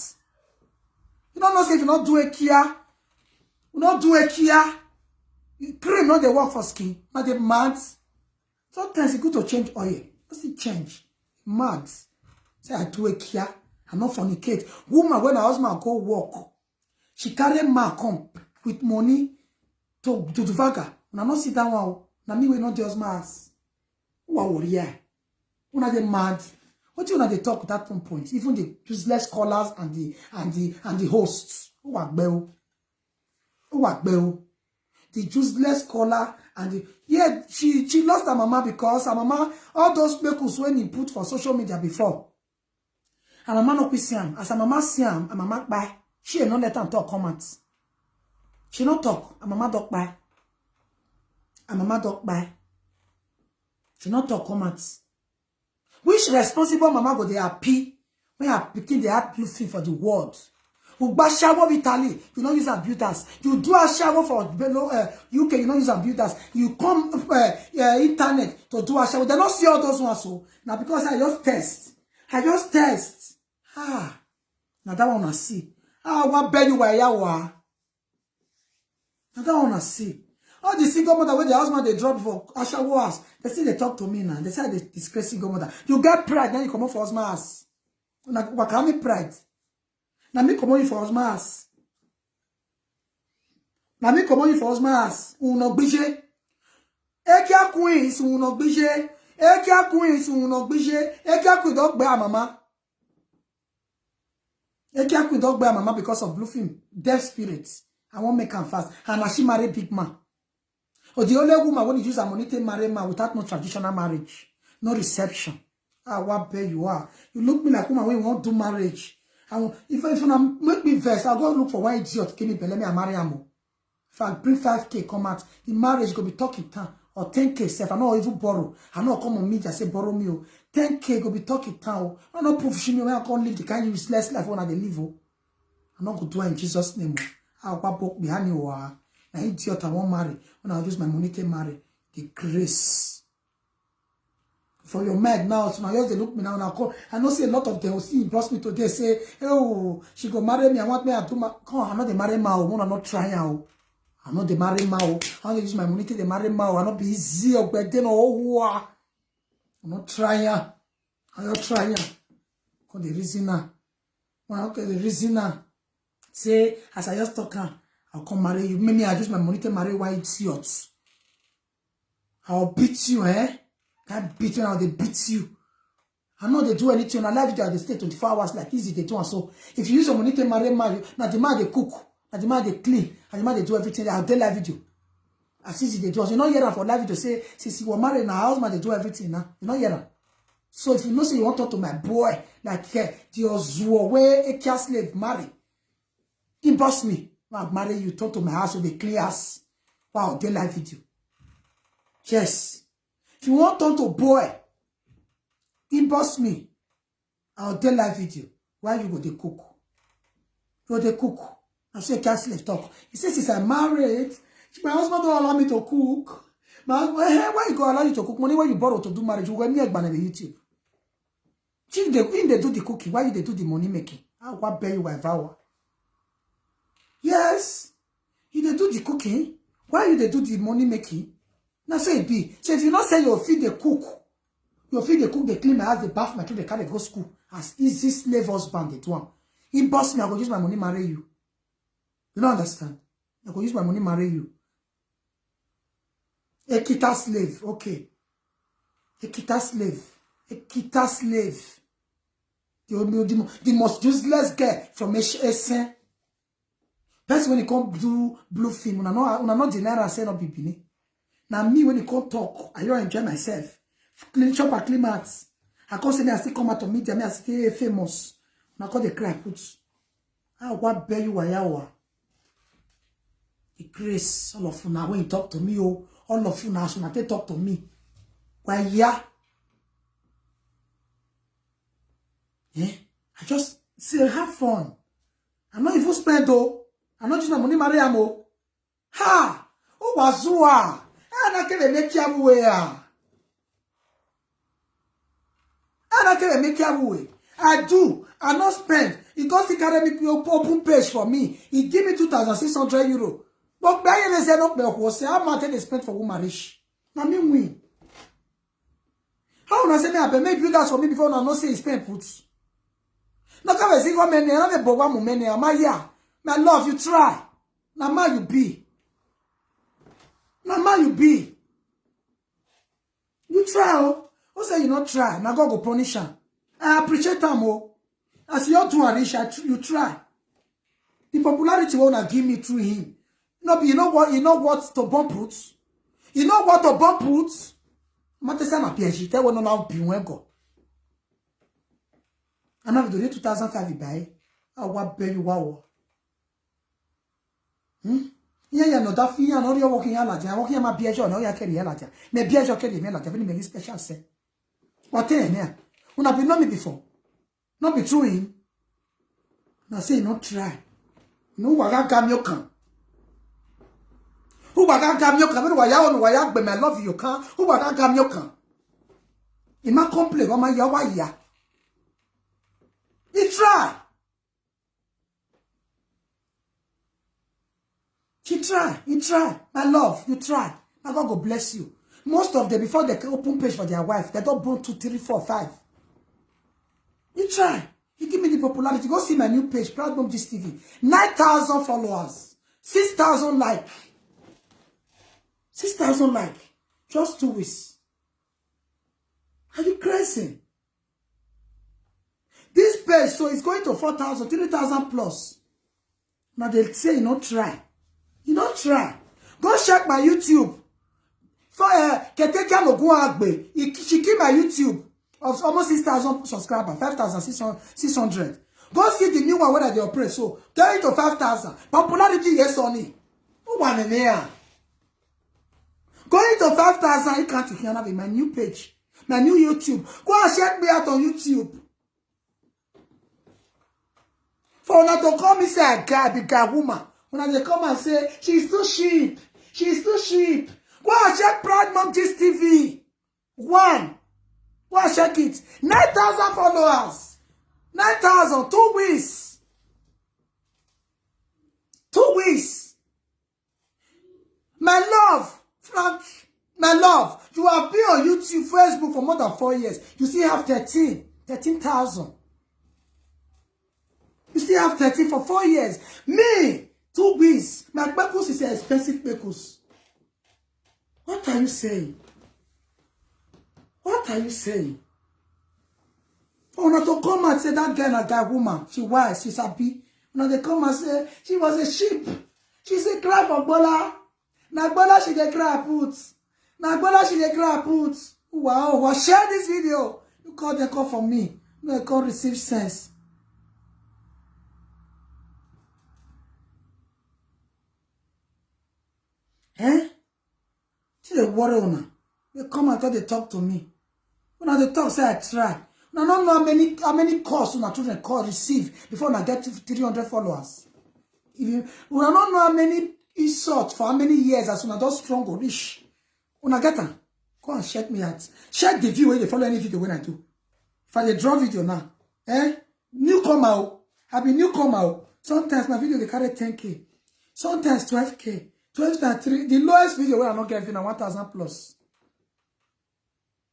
You don't know say if you not do a kia, you not do a kia. Cream not they work for skin, not they mad. Sometimes it's good to change oil. What's it change? Mad. Say I do a kia. I not fornicate. Woman when her husband go work, she carry man come with money to the vaga. When I not sit down one, na me we not the husband ass. Who are warrior? When are they mad? What you know they talk at that one point? Even the useless callers and the hosts. Who are bell? Who are bell? The useless caller and the she lost her mama because her mama all those makers when he put for social media before. Her mama no see him. As her mama see him, her mama buy. She ain't not let her talk comments. She not talk. Her mama don't buy. Her mama don't buy. She not talk comments. Which responsible mama go they happy when her picking the heart blue for the world? You buy shower with Italy, you don't use abuters. You do a shower for UK, you don't use abuters. You come internet to do a shower. They don't see all those ones. So now because I just test. Now that one I see. What beg you why yawa? Now that one I see. All the single mother when the husband they drop for Asha wars, they say they talk to me now. They say they disgrace single mother. You get pride, then you come up for husband ass. What can me pride? Na me come on for husband ass. Na me come on for husband ass. Uno bije. Ekia queens uno bije. Ekia queens uno bije. Ekia queen dog bear mama. Ekia queen dog bear mama because of blue film. Deaf spirits. I won't make her fast. And she marry big man. Or the only woman when you use a money to marry man without no traditional marriage. No reception. What bear you are. You look me like woman when you won't do marriage. If you make me vex, I'll go look for one idiot give me let me marry him. If I bring 5K come out, the marriage go be talking time or 10K self. I know even borrow. I know come on media say borrow me. 10K go be talking time. I know proof me when I can't live the kind of useless life when I live. I not go do it in Jesus' name. I'll walk behind you. Now idiot I won't marry. When I use my money to marry. The grace. For your mind now, so now they look me now and I call. I know say a lot of them will see impress me today. Say, oh, she go marry me. I want me to do my. Come on, I'm not the marry ma. I'm not trying out. I'm not the marry ma. I'm not use my money to the marry ma. I'm not be easy or better or I'm not trying. I'm not trying. Cause the reason now. Okay, the reason now. Say as I just talk, I'll come marry you. Maybe I use my money to marry white idiots. I'll beat you, eh? Can't beat you now, they beat you. I know they do anything. I live video, they stay 24 hours like easy, they do. And so if you use your money to marry man, now the man they cook, now the man they clean, and the man they do everything. I'll do live video. As easy they do. So you not hear for live video say, since you were married now, house man they do everything now. You not hear them. So if you know say you want to talk to my boy, like the Ozuo where a care slave marry, he boss me. I'll marry you, talk to my house with the clear ass. Wow, they live video. Yes. If you want to talk to boy, inbox me. I'll tell live video. Why you go to cook? You go to cook. I say can't slave talk. He says since I'm married, my husband don't allow me to cook. My husband, why you go allow you to cook? Money when you borrow to do marriage, you go me on YouTube. When they do the cooking, why they do the money making? I want pay you by vow. Yes. If they do the cooking, why you they do the money making? Now say it be. So if you not say your feed the cook, they clean my house, they bath my children, they carry go school. As easy slave husband they do. He boss me, I go use my money marry you. You don't understand? I go use my money marry you. A kita slave, okay. A kita slave. A kita slave. The most useless girl from Essen. That's when you come do blue film. Una not deny and say no bibini. Now me when you come talk, I don't enjoy myself. Clean shop at climats. I can't say me I still come out of media, me I still famous. Now call the cry put. I what bear you wayawa. The grace, all of you now when you talk to me, oh, all of you now so now they talk to me. Why yeah? Yeah? I just say, have fun. I'm not even spend though. I'm not just my money, Mariamo. Ha! Oh, wazua. And I can't make you away. And I can't make you away. I do. I not spend. He got the academic open page for me. He give me 2,600 euro. But by the say not was how much they spent for woman rich. Now me win. How na say me I make you guys for me before I not say he spend put. No come see come men na the boga mo men na ya. My love you try. Na ma you be. Na ma you be. You try oh. Who say you not try? Na God go punish am. I appreciate them oh. As you do and rich, you try. The popularity wanna give me through him. No, you know what to bump put? You know what to bump put? Matesa na PhD, tell one now be go. And now do 2005 buy. I want baby wow. Yeah, no, that fee, and all you're walking out like walking my PhD, no, ya carry a latte. May PhD carry me like a special set. What then, yeah? When I've been known me before. Not be true him. Now say not try. No waga gam you can. Who waga gam you can? Why you why but my love you can. Who waga gam you can? In my complaint on my yawa. He try. He try. My love, you try. My God go bless you. Most of them before they open page for their wife, they don't burn 2, 3, 4, 5. You try. You give me the popularity. Go see my new page, Proud Mom Gist TV. 9,000 followers. 6,000 like. 6,000 like. Just 2 weeks. Are you crazy? This page, so it's going to 4,000, 3,000 plus. Now they say you don't try. You don't try. Go check my YouTube. For Ketekia Loguagbe. She keep my YouTube. Of almost 6,000 subscribers, 5,600. Go see the new one where they operate. So, get into 5,000. Popularity, yes or no? Who want in there? Go into 5,000. You can't hear now with my new page. My new YouTube. Go and check me out on YouTube. For not to come and say a guy, big guy woman. When they come and say, she's too cheap. She's too cheap. Go and check Proud Mom Gist TV. 1. Go and check it. 9,000 followers. 9,000. 2 weeks. 2 weeks. My love, Frank, my love, you have been on YouTube, Facebook for more than 4 years. You still have 13,000. You still have 13 for 4 years. Me, 2 weeks. My Bekus is an expensive Bekus. What are you saying? What are you saying? Oh, not to come and say that girl and that woman, she wise, she's happy. Now they come and say she was a sheep. She's a cry for Bola. Now Bola she dey cry put. Now Bola she dey cry put. Wow, well, share this video. You call the call for me. No, I can't receive sense. Eh? See the worry on. They come and they talk to me. When they talk, say I try. Now, I don't know how many calls my children receive before I get to 300 followers. If you, when I don't know how many insults for how many years as soon as I just strong or rich. When I get them, go and check me out. Check the view when they follow any video when I do. If I draw video now, newcomer, I be newcomer. Sometimes my video they carry 10K, sometimes 12K, 12 times 3. The lowest video where I not get 1,000 plus.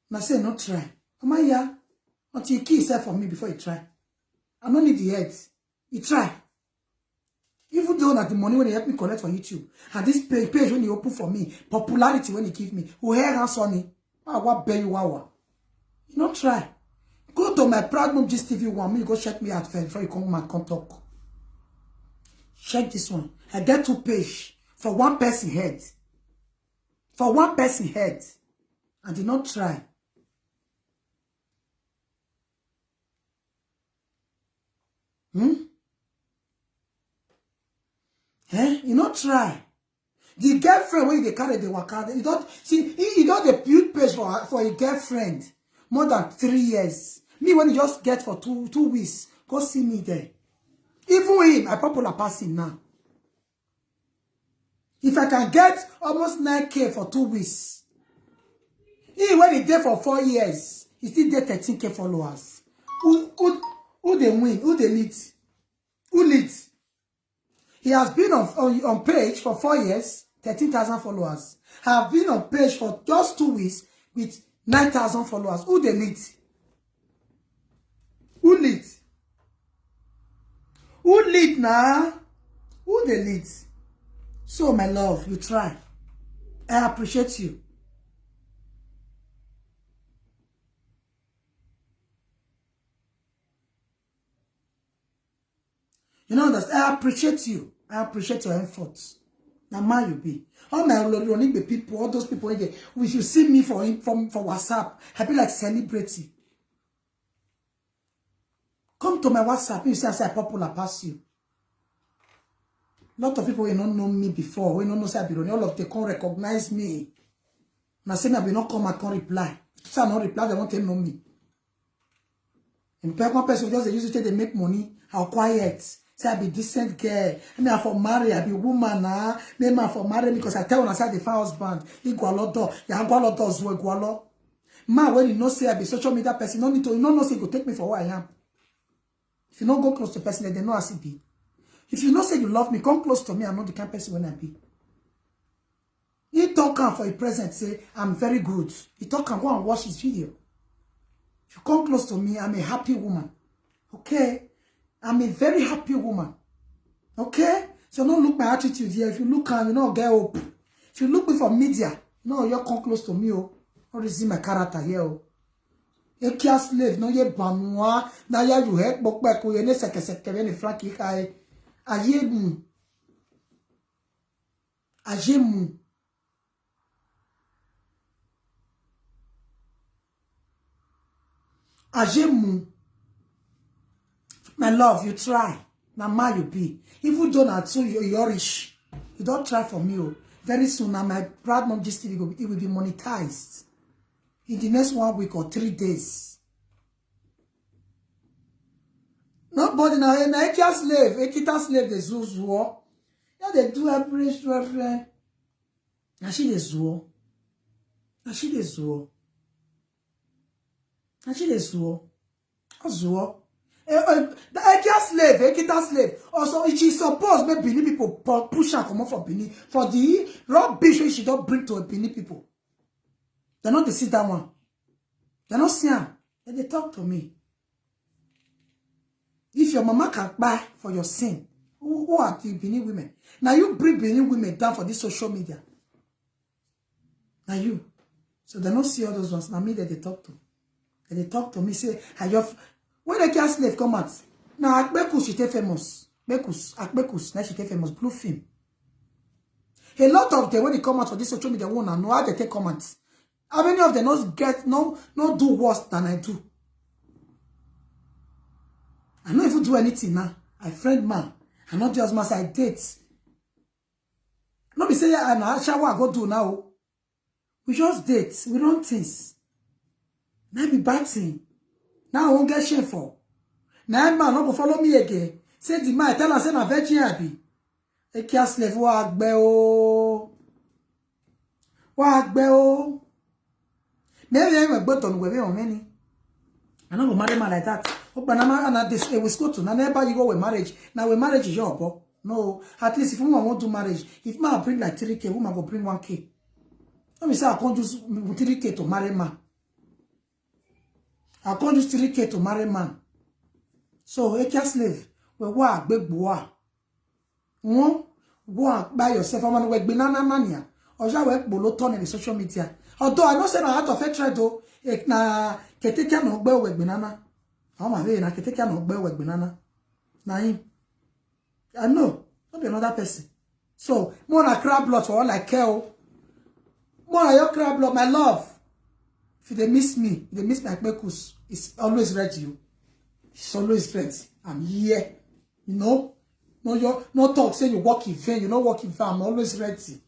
Now say not try. Am I here? Until you kill yourself for me before you try. I don't need the heads. You try. Even though that the money when they help me collect for YouTube, and this page when you open for me, popularity when you give me, who hair and sunny, what pay you wawa. You don't try. Go to my Proud Mom Gist TV 1. You go check me out first before you come and come talk. Check this one. I get 2 pages for 1 person head. For 1 person head. I did not try. You not try. The girlfriend when they carry the waka, you don't see. You don't the build page for a girlfriend more than 3 years. Me, when he just get for two weeks, go see me there. Even him, I popular pass him now. If I can get almost 9K for 2 weeks, he when he did for 4 years, he still did 13K followers. Who they win? Who they lead? Who leads? He has been on page for 4 years, 13,000 followers. Have been on page for just 2 weeks with 9,000 followers. Who they lead? Who lead? Who lead now? Who they lead? So, my love, you try. I appreciate you. You know that I appreciate you. I appreciate your efforts. Now, man, you be. All my running the people, all those people, if you see me for WhatsApp, I be like celebrating. Come to my WhatsApp, you say I popular pass you. Lot of people who don't know me before, who don't know say I be running, all of them can't recognize me. Now say me I be not come, I can't reply. So I don't reply, they want to know me. And one person just they use it they make money, how quiet. Say I be decent girl. I mean I for marry, I be woman now. Maybe I for marry because I tell when I say the husband, he go a lot door, ya go a lot doors go a lot. Man, when you know say I be social media person, no need to, you know say go take me for what I am. If you don't go close to person, they know as it be. If you know say you love me, come close to me. I'm not the kind of person when I be. He talk for a present, say, I'm very good. He talk go and watch his video. If you come close to me, I'm a happy woman. Okay? I'm a very happy woman. Okay? So don't look my attitude here. If you look and you know get up. If you look me for media, no, you come close to me. Oh. Don't see my character here. Oh. A kia slave, no ye banwa, na ya you head, but back with any second Frankie high. Ajemu. Ajemu. Ajemu. My love, you try. Now, ma you be. Even though not so you're rich, you don't try for me. Oh. Very soon, now my Proud Mom Gist TV it will be monetized in the next 1 week or 3 days. Nobody now, a Niger slave, a Kita slave, the Zuzuo. Yeah, they do every reference. Now she the Zuo. Now she the Zuo. Now she the Zuo. Zuo. The Niger slave, a Kita slave. Also, she supposed me Benin people push her come for Benin for the rubbish she don't bring to a Benin people. They're not the sit down one. They're not seeing. They talk to me. If your mama can buy for your sin, who are the Benin women? Now you bring Benin women down for this social media. Now you. So they don't see all those ones. Now me that they talk to. And they talk to me, say, when the cat slave come out, now Akbekus she take famous. Akbekus, now she take famous. Blue film. A lot of them when they come out for this social media, won't know how they take comments. How many of them not do worse than I do? I don't even do anything now. I friend man. I not just as I date. Not be say I shower I go do now. We just date. We run things. Now be bad thing. Now I won't get shame for. Now man not go follow me again. Say the man tell us say na virgin I be. E kia slave wa agbe o. Wa agbe o. Maybe I will go to on many. I don't go marry man like that. Oh, but now this we go to now never you go with marriage. Now with marriage is your boy. No, at least if woman want to marriage, if man bring like 3K, woman go bring 1K. Let me say I can't use 3K to marry man. I can't use 3K to marry man. So a care slave, we work big boy. Go and buy yourself. I'm gonna work banana mania. Or just work below turn in the social media. Although I know say na out of hatred though, na keteke no gbe work banana. I'm a na keteke no gbe work banana. Na him. I know, not be another person. So more na crab blood for all I care. More na your crab blood, my love. If they miss me, if they miss my Akbekus, it's always ready. It's always ready. I'm here. You know? No talk, say you work in vain, you don't work in vain. I'm always ready.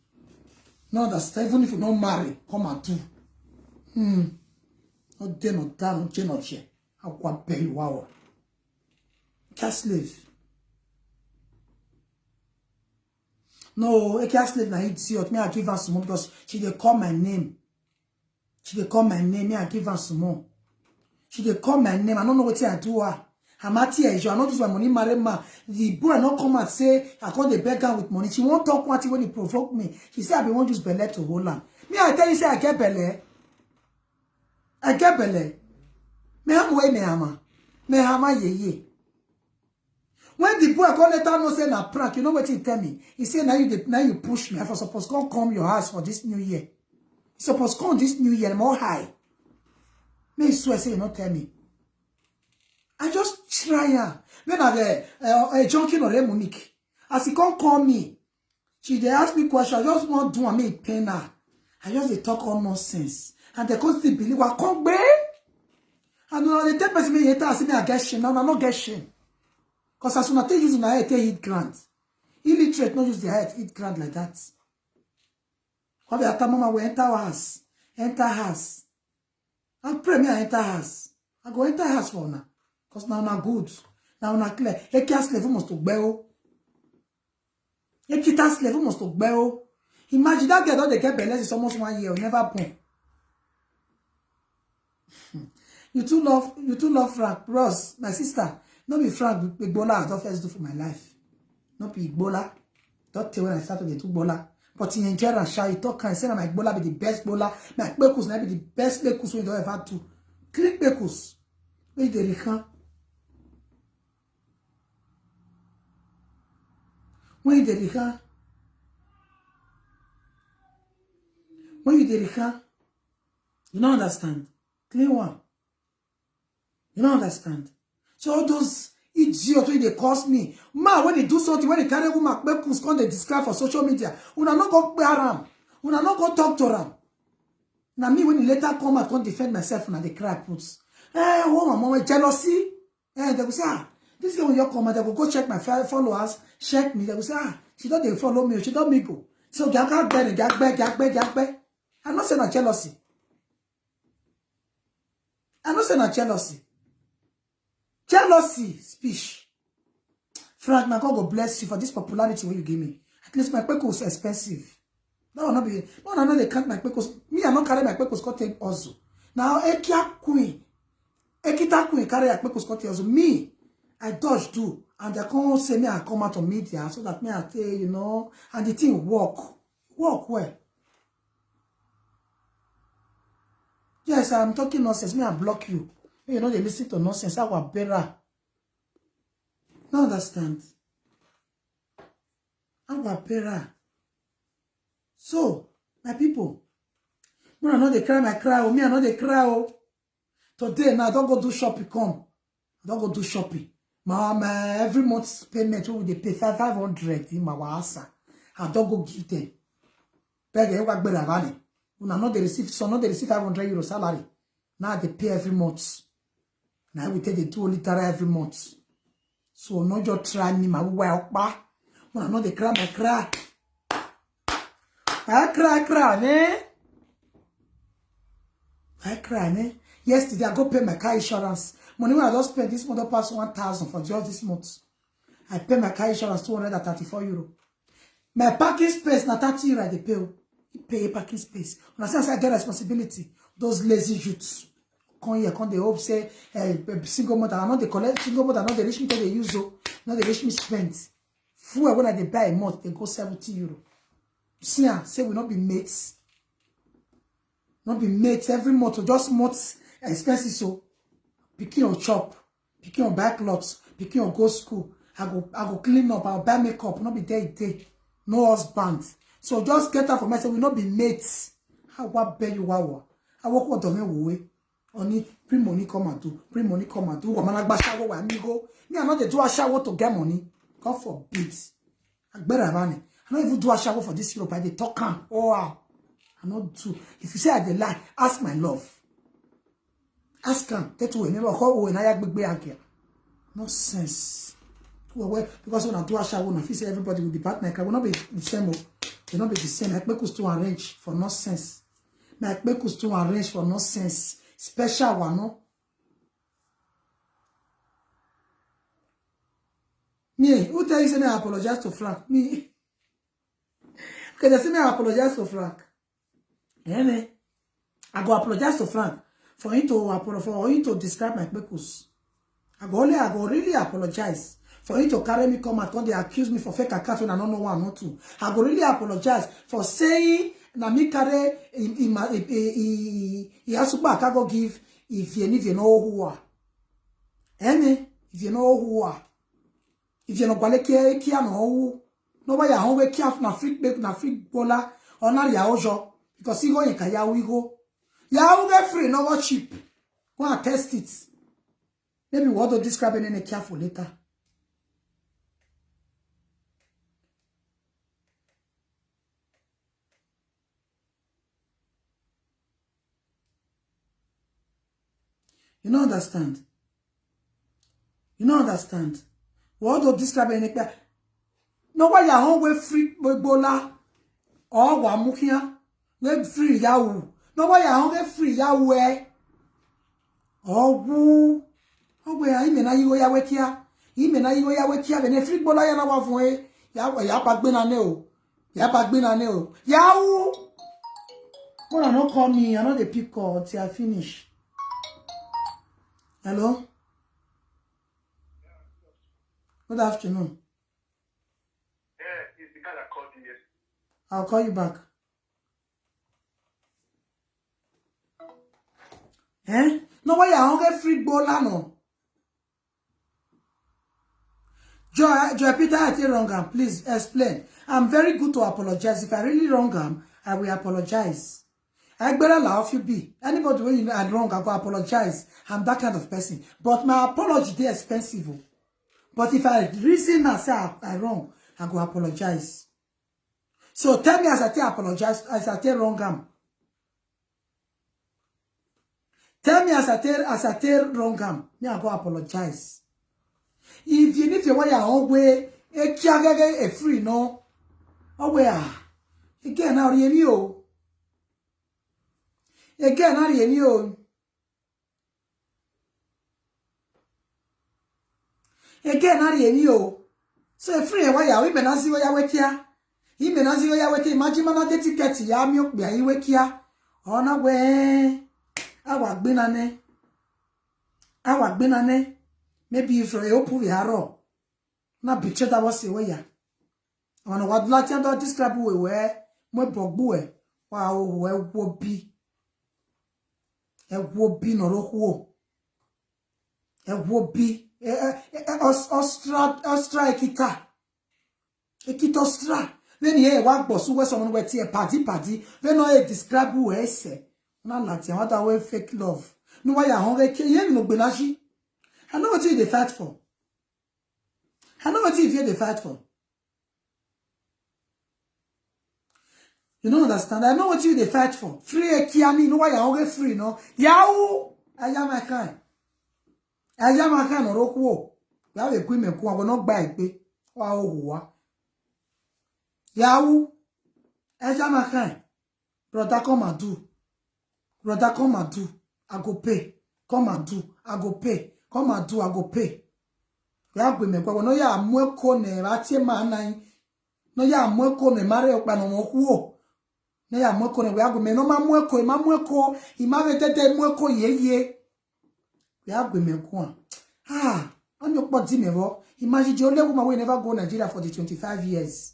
No understand. Even if you don't marry, come and do. Not there, not down, not chain, not share. I want pay you wow. Cat slave. No, a cat slave na idiot. Me I give her some more because she dey call my name. She dey call my name. Me I give her some more. She dey call my name. I don't know what I do her. I'm at here. I not use my money, marry ma. The boy not come and say I call the beggar with money. She won't talk what when he provoke me. She said I be won't use belly to hold on. Me I tell you say I get belly. I get belly. Me ham way me hama. Me hama ye. When the boy call later no say na prank, you know what he tell me? He say now you push me. I for suppose come your house for this new year. You suppose come this new year more high. Me swear say you not tell me. I just try her. When I a junkie or a Monique. As he can't call me, she they ask me questions. I just want to do me pain her. I just they talk all nonsense. And they can't still believe what come back. And they tell me I see me I get shame. No, I not get shame. Because as soon as they use my head, they eat grant. Illiterate not use their head, eat grant like that. What the other mama will enter house. Enter house. I pray me I enter house. I go enter house for now. Because now na good. Now na clear. Ekia slave must to gbeo. Ekita slave must to gbeo. Imagine that girl they get belly is almost 1 year. Never born. You too love Frank. Ross, my sister. Not be Frank, big Bola I don't first do for my life. Not be Bola. Don't tell when I started to do Bola. But in Nigeria and Shah, you talk and say that my Bola be the best Bola. My Bekus na be the best Bekus we don't ever do. Click Bekus. Where the Rican? When you did when you did you don't understand. Clean one. You don't understand. So all those idiots when they cost me. Man, when they do something, when they carry woman, when they describe for social media, una not go pay around. Una not go talk to them. Now me, when he later come out, can't defend myself, and they cry puts. Oh, my mama, jealousy. They will say, this girl when you come, they will go check my followers, check me. They will say, she don't they follow me, she don't me go. So get back. I'm not saying a jealousy. I'm not saying a jealousy. Jealousy speech. Frank, my God will bless you for this popularity when you give me. At least my peko was expensive. That will not be. No, they can't my pekos. Me, I not carry my pekos got also. Now, Ekita queen carry my pekos got also. Me, I dodge do. And they can't say me I come out on media so that me I tell you know. And the thing work well. Yes, I'm talking nonsense. Me I block you. You know they listen to nonsense. I will better. No understand. I will better. So, my people, when I know they cry, my cry. Oh, me I know they cry. Oh, today now I don't go do shopping. Come, I don't go do shopping. My every month's payment will they pay 500 in my wasa. I don't go give them. Beg you work better money. When I know they receive, so now they receive 500 euro salary. Now they pay every month. Now we take the 2 liter every month. So no just try me my well back. When I know they cry, my cry. I cry, ne? I cry, ne? Yesterday I go pay my car insurance. Money when I just spend this month pass 1,000 for just this month. I pay my car insurance 234 euro. My parking space na 30 euro they pay. Pay parking space. When I say I get responsibility, those lazy youths come here, come they hope say single mother, I know they collect single mother, not they reach me till they use so, not they reach me spend. Fuel when I they buy a month, they go 70 euro. See, say we not be mates. Not be mates every month, or just months expenses so. Picking on chop, picking on backlogs, picking on go school. I go clean up, I'll buy makeup, not be day. No husband. So just get out for myself, we not be mates. How what bear you wawa? I walk what don't way. Only free money come and do. Free money come and do. Woman like shower where me go. Me I not they do a shower to get money. God forbid. I better run it. I don't even do a shower for this Europe. I they talk am. Oh wow. I not do. If you say I dey lie, ask my love. Ask him. That way. Never call when I big again. Nonsense. Because when I do a shower, I feel say everybody will be partner. I will not be the same. They not be the same. I make us to arrange for nonsense. I make us to arrange for nonsense. Special one, no? Me, who tell you say me I apologize to Frank? Me. Okay, they say me I apologize to Frank. Yeah, me. I go apologize to Frank for him to describe my purpose. I go really apologize for him to carry me come and they accuse me for fake account when I don't know one or two. I go really apologize for saying na me carry he has to back I go give if you know who are. Eh, if you know who are. If you know kwale kia no who. Nobody ya home kia na freak make na freak bola or na ya ojo because he go in kaya we go. Ya will get free, no cheap. Go and test it. Maybe what to describe in any careful later. You don't understand. You don't understand. What to describe in any no why ya home we free bola or wa mukia we free yawu. No why ya home free yawu oh woo. Oh we I mean you ya wekia. Ime na you ya wekia be free bola ya na wa fun e. Ya bagbe na ne o. Ya bagbe na ne o. Yawu. Well, not call me. I know the pick call till I finish. Hello? Good afternoon. Yeah, it's the guy that called you yesterday. I'll call you back. Eh? No way, I don't get free bola no. Joy Peter, I did wrong. Please explain. I'm very good to apologize. If I really wrong, I will apologize. I better laugh you be. Anybody when you know I'm wrong, I go apologize. I'm that kind of person. But my apology is expensive. But if I reason and say I wrong, I go apologize. So tell me as I tell apologize, as I tell wrong. Tell me as I tell wrong. Me I go apologize. If you need to wear your own way, a free no. Oh where? Again now you. Again now you. Again now you. So free why ya we be na si where ya wekia. He be na si where ya wekia. Imagine man na ticket ya mi okbe ayi wekia. Ona we. Awa gbe na ne. Maybe if you open the arrow, na picture that was away ya. On what Latin don't describe where my bogboe. Wow, where would be no rock. It would be Ostra kita. A kit Ostra. Then here, one boss who was someone where tea party. Then I describe who I say. Not Latin, what away fake love. No, why I hungry, no benashi. I know what you they fight for. I know what you they fight for. You don't understand. I know what you they fight for. Free a kiami, no why I always free, no. Yahoo! I am a kind. I am a kind of rock war. You have a women who will not buy it. Wow. Yahoo! I am a kind. Brother, come and do. Brother, come and do. I go pay. Come and do. I go pay. Come and do, I go pay. Ya gbe me kwa no ya amueko ne atie manan. No ya amueko ne mare okpa no mokuo. No ya amueko ne ya gbe me no mamueko, imave tete mueko yeye. Ya gbe me kwa. Ah, on your body me vo. Imagine the only woman we never go Nigeria for the 25 years.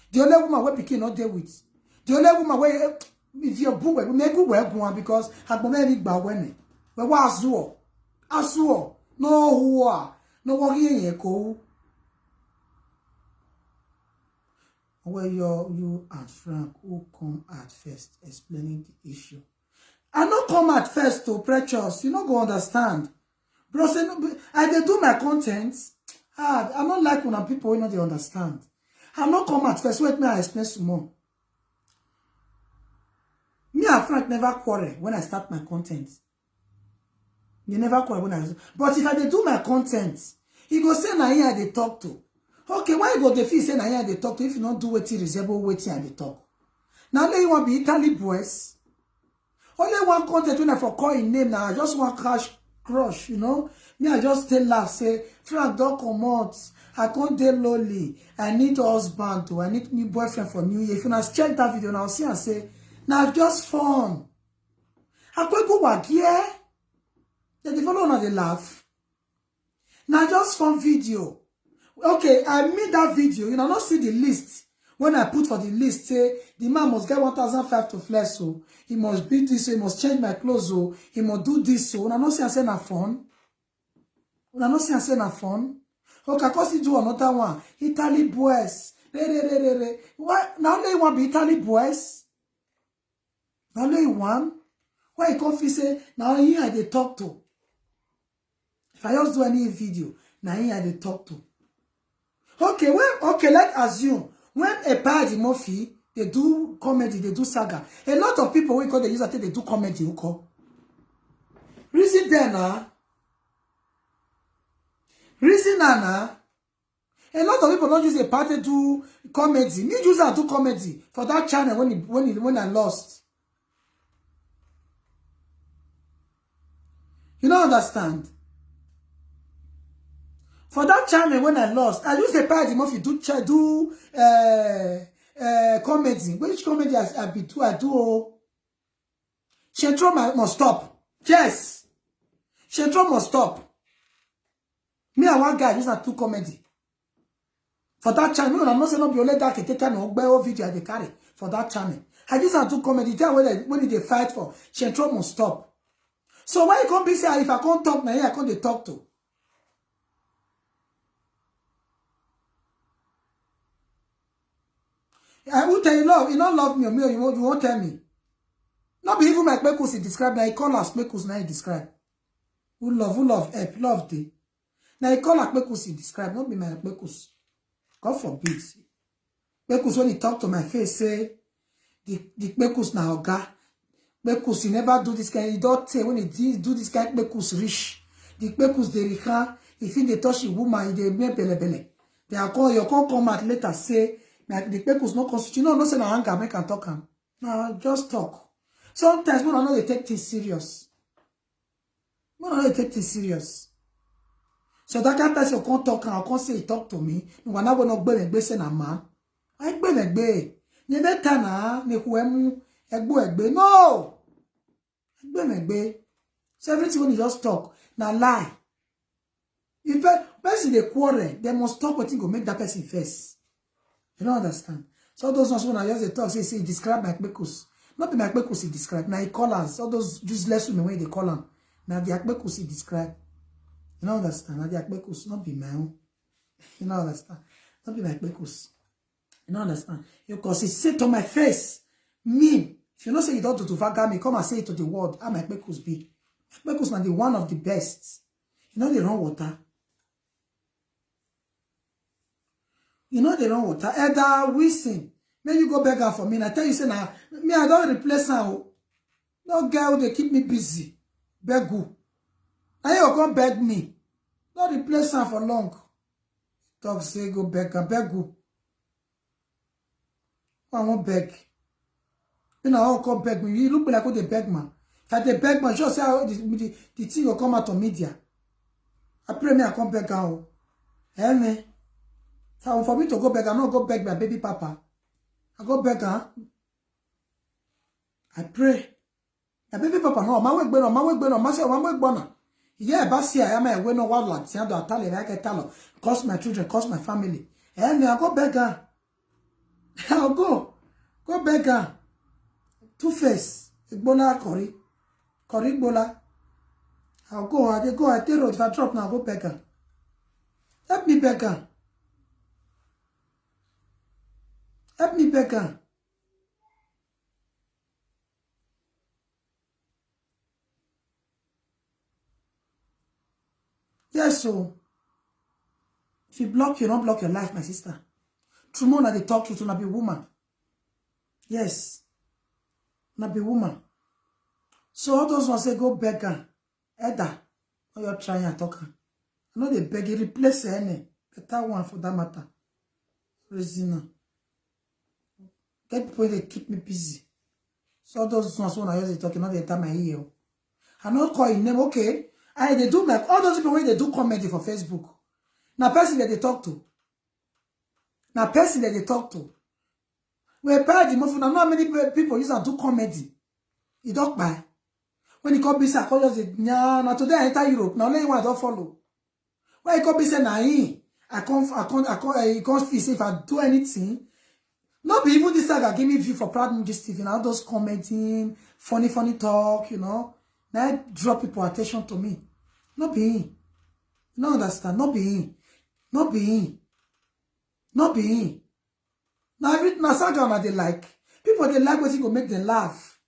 The only woman we pikin not there with. The only woman we if your book we make go one because agbome mi gba wene. We wa azuo. Asuo, no who no worry ko. Where you and Frank who come at first explaining the issue. I not come at first to precious. You not go understand. Bro, say no, I dey do my content. I not like when people you know they understand. I not come at first. Wait, me I explain some more. Me and Frank never quarrel when I start my content. You never call when I but if I dey do my content, he go say na here they talk to. Okay, why you go dey feel say na here they talk to if you not do wetin resemble wetin I dey talk? Now let you want be Italy boys. Only one content when I for call in name now, I just want crush, you know. Me I just tell laugh say Frank don't come out. I can't dey lonely. I need husband too. I need new boyfriend for New Year. If you now check that video, now see and say, now just fun. I could go work here. Then the follow on the laugh. Now just fun video. Okay, I made that video. You know, not see the list. When I put for the list, say the man must get 1,500 to flex, so he must be this, so he must change my clothes, so he must do this, so when I not see and say na fun. When I not see and say na fun. Okay, cause he do another one. Italy boys. Why now only one be Italy boys? Now only one? Why you come say now here I dey talk to? If I just do any video, now here I dey talk to. Okay, well, okay, let's assume when a party Murphy, they do comedy, they do saga. A lot of people we call they use that they do comedy. Reason there now. Reason now. A lot of people don't use a party to comedy. Me use that to comedy for that channel when I lost. You don't understand. For that channel when I lost, I use a party Murphy do comedy. Which comedy I do Shentro must stop. Yes. Shentro must stop. Me and one guy use that to comedy. For that channel, I'm not saying no be only that can take no video they carry for that channel. I use that to comedy tell when they fight for Shentro must stop. So why you can't be say if I can't talk now, I can't they talk to. I will tell you love, you don't love me or me, or you won't tell me. Not be even my Kpekus he describe, now he call us Kpekus now he describe. Who love, help, love day. Now he call us Kpekus he describe, not be my Kpekus. God forbid. Kpekus when he talk to my face, say, the Kpekus na oga. Kpekus he never do this kind, he don't say when he do this kind, Kpekus rich. The Kpekus they rich, if they touch a woman, they make bele. They are call, you can't come out later, say, the Kpekus no constitute. No say na anger make and talk am. No, just talk. Sometimes we don't know they take things serious. We don't know they take things serious. So that kind of person can't talk and can't say he talk to me. No, I'm not going to say na man. I be. You better na me huemu egbe. No. Egbe. So everything when you just talk, na lie. If person they quarrel, they must talk what thing go make that person face. You don't understand. So those ones when I just talk, say describe my Kpekus. Not be my Kpekus he describe. Now he call us. All those useless women when they call them. Now the Kpekus he describe. You don't understand. Now the Kpekus not be my own. You don't understand. Not be my Kpekus. You don't understand. Because he said to my face, me. If you don't say you don't do to vaga me, come and say it to the world. How my Kpekus be? My Kpekus now the one of the best. You know they run water. You know they run water. Either Wilson, may you go beg her for me. And I tell you, say now, me I don't replace her. No girl, they keep me busy. Beg who? Now you come beg me. Don't replace her for long. Talk say go beg her. Beg who? I won't beg. You know how come beg me. You look like they beg man. If I they beg man, just say how the thing will come out on media. I pray me I come beg her. Eh me? So for me to go beg, I not go beg my baby papa. I go beg her. I pray. My baby papa no, my way gbona. Yeah, but see, I am a no one lad. See, I do I tell cost my children, cost my family. And I go beg her. I'll go beg her. Two-Face, Igbola Kori Igbola. I'll go, I tell her if I drop now, I'll go beg her. Help me beg her. Help me beg her. Yes, so if you block, you don't block your life, my sister. True more they talk to not be woman. Yes. Not be woman. So all those ones say go beg her. Either or you're trying to talk her. I know they beg you, replace her any. Better one for that matter. Reason. Get people they keep me busy. So all those ones when I use talking, not they tell my ear. I not call your name, okay. And they do like all those people when they do comedy for Facebook. Now person that they talk to. Now person that they talk to. We pay the money. Now how many people use and do comedy? You don't buy. When you come be say, I call just now today I enter Europe. Now only one I don't follow. When you come be say, nah, I can't feel say if I do anything. Not be even this saga give me view for Proud Moody TV. Now those commenting, funny talk, you know. Now draw people attention to me. Not be him. You don't understand. Not be him. Not be him. Not be him. Now saga they like. People they like what it go make them laugh.